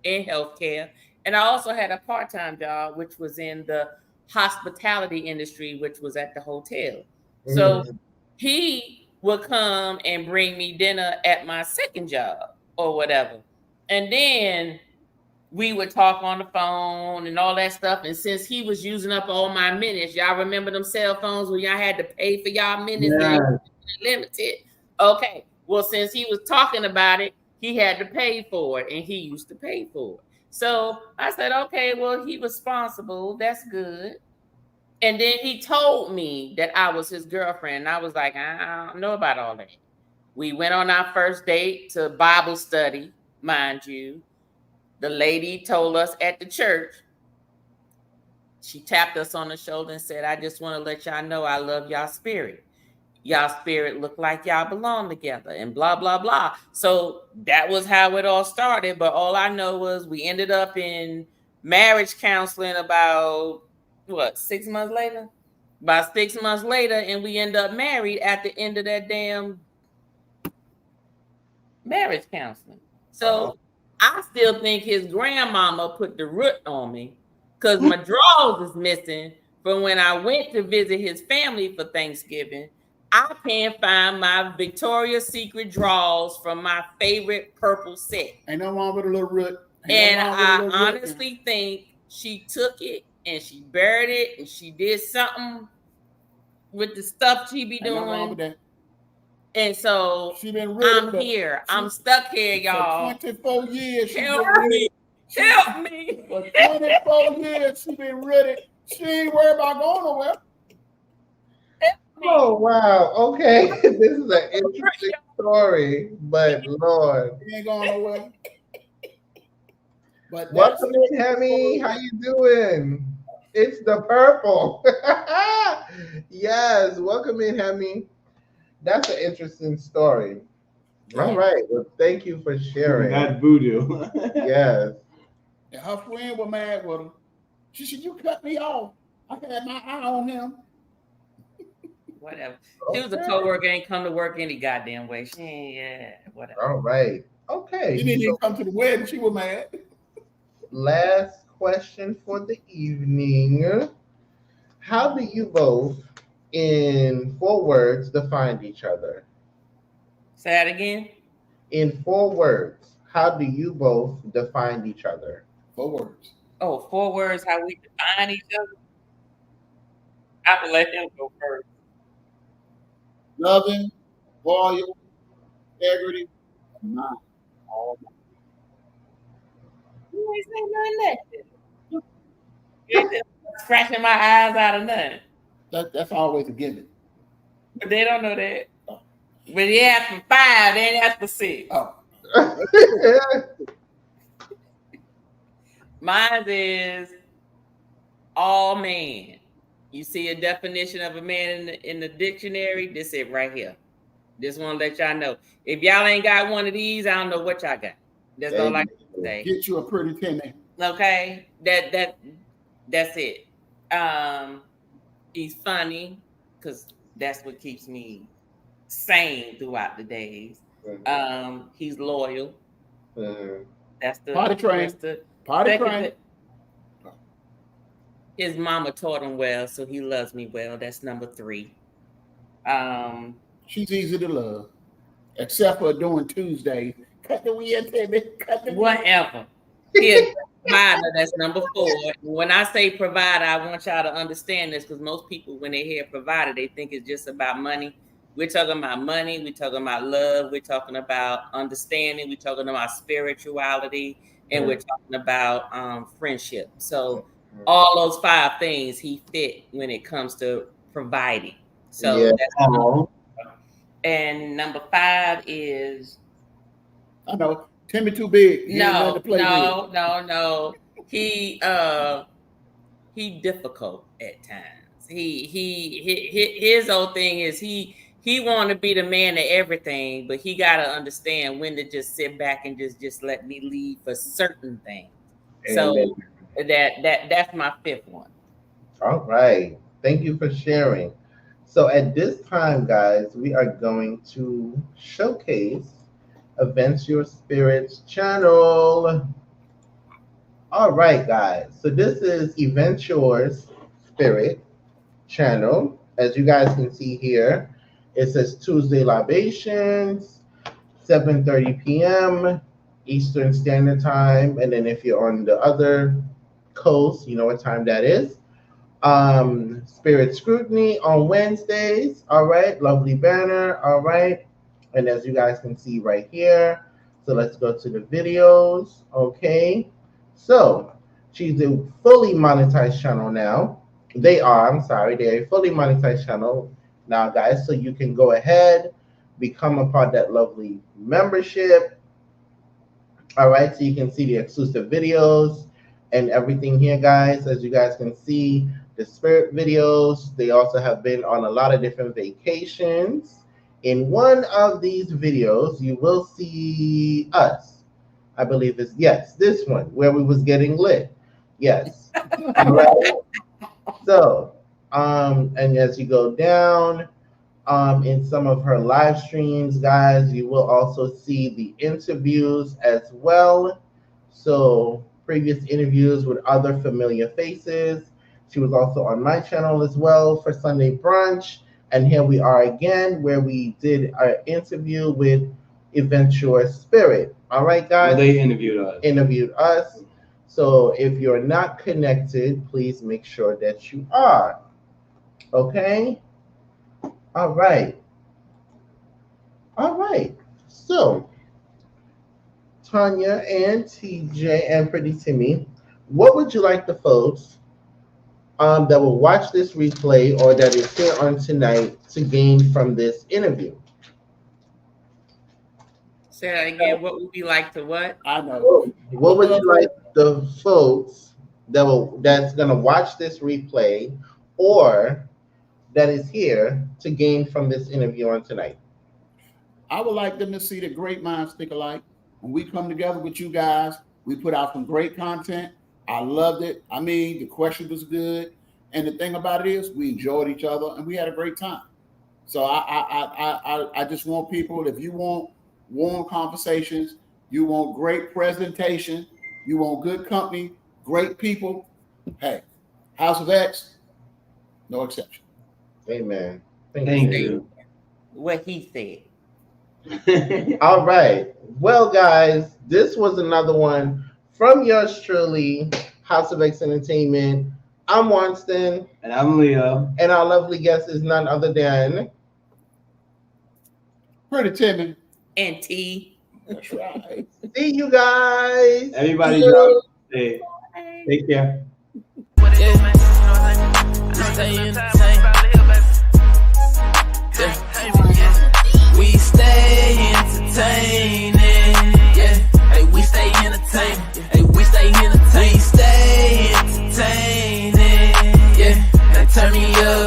in healthcare, and I also had a part-time job, which was in the hospitality industry, which was at the hotel. So he would come and bring me dinner at my second job or whatever. And then we would talk on the phone and all that stuff. And since he was using up all my minutes, y'all remember them cell phones where y'all had to pay for y'all minutes and limited? Okay. Well, since he was talking about it, he had to pay for it, and he used to pay for it. So I said, okay, well, he responsible. That's good. And then he told me that I was his girlfriend. And I was like, I don't know about all that. We went on our first date to Bible study, mind you. The lady told us at the church, she tapped us on the shoulder and said, I just want to let y'all know I love y'all spirit. Y'all spirit look like y'all belong together and blah, blah, blah. So that was how it all started. But all I know was we ended up in marriage counseling about, 6 months later? About 6 months later, and we end up married at the end of that damn marriage counseling. So I still think his grandmama put the root on me because my drawers is missing from when I went to visit his family for Thanksgiving. I can't find my Victoria's Secret drawers from my favorite purple set. Ain't no wrong with a little root. And I honestly think she took it and she buried it and she did something with the stuff she be doing. Ain't no wrong with that. And so I'm here. I'm stuck here, y'all. For 24 years. Help me. Help me. For 24 years, she been ready. She ain't worried about going nowhere. Oh, wow. Okay. This is an interesting story, but Lord. She ain't going nowhere. But welcome in, Hemi. How you doing? It's the purple. Yes. Welcome in, Hemi. That's an interesting story. All right. Well, thank you for sharing. That voodoo. Yes. And her friend was mad with her. She said, you cut me off. I had my eye on him. Whatever. She was a coworker, ain't come to work any goddamn way. She ain't, whatever. All right. Okay. She didn't even come to the wedding. She was mad. Last question for the evening. How do you both, in 4 words, define each other? Say that again. In 4 words, how do you both define each other? 4 words. Oh, 4 words, how we define each other? I will let him go first. Loving, loyal, integrity, and mind. All that. You ain't saying nothing negative. You ain't just scratching my eyes out of nothing. That's always a given. But they don't know that. But he asked for 5, they ain't asked for 6. Oh. Mine is all man. You see a definition of a man in the dictionary, this it right here. Just want to let y'all know. If y'all ain't got one of these, I don't know what y'all got. That's all I can say. Get you a pretty penny. Okay, that's it. He's funny because that's what keeps me sane throughout the days. He's loyal. That's the Potty train. Potty train. His mama taught him well, so he loves me well. That's number 3. She's easy to love, except for doing Tuesdays. Cut the wheel, baby. Cut the wheel. Whatever. He's a provider. That's number 4. When I say provider, I want y'all to understand this because most people, when they hear provider, they think it's just about money. We're talking about money. We're talking about love. We're talking about understanding. We're talking about spirituality, and we're talking about friendship. So all those 5 things he fit when it comes to providing. So that's and number 5 is I know Timmy too big. No. He difficult at times. His whole thing is he want to be the man of everything, but he got to understand when to just sit back and just let me lead for certain things. So that's my 5th one. All right. Thank you for sharing. So at this time, guys, we are going to showcase Events Your Spirits channel. All right, guys. So this is Events Your Spirit channel. As you guys can see here, it says Tuesday libations, 7:30 p.m. Eastern Standard Time. And then if you're on the other coast, you know what time that is. Spirit Scrutiny on Wednesdays. All right. Lovely banner. All right. And as you guys can see right here. So let's go to the videos. Okay. So she's a fully monetized channel now. They're a fully monetized channel now, guys. So you can go ahead, become a part of that lovely membership. All right. So you can see the exclusive videos and everything here, guys. As you guys can see, the spirit videos, they also have been on a lot of different vacations. In one of these videos, you will see us. I believe it's, yes, this one, where we was getting lit. Yes. All right. So, and as you go down, in some of her live streams, guys, you will also see the interviews as well. So, previous interviews with other familiar faces. She was also on my channel as well for Sunday Brunch. And here we are again, where we did our interview with Events Your Spirit. All right, guys? Well, they interviewed us. So if you're not connected, please make sure that you are. Okay? All right. All right. So, Tanya and TJ and Pretty Timmy, what would you like the folks that will watch this replay or that is here on tonight to gain from this interview? Say that again. What would we like to what? I know. What would you like the folks that's gonna watch this replay or that is here to gain from this interview on tonight? I would like them to see that great minds think alike. When we come together with you guys, we put out some great content. I loved it. I mean, the question was good. And the thing about it is we enjoyed each other and we had a great time. So I just want people, if you want warm conversations, you want great presentation, you want good company, great people, hey, House of X, no exception. Amen. Thank you. What he said. All right. Well, guys, this was another one from yours truly, House of X Entertainment. I'm Wanston. And I'm Leo. And our lovely guest is none other than Pretty Timmy. And T. That's right. See you guys. Everybody, take care. We stay entertaining, yeah. Hey, we stay entertaining. Hey, we stay entertaining. We stay entertaining, yeah. Now turn me up.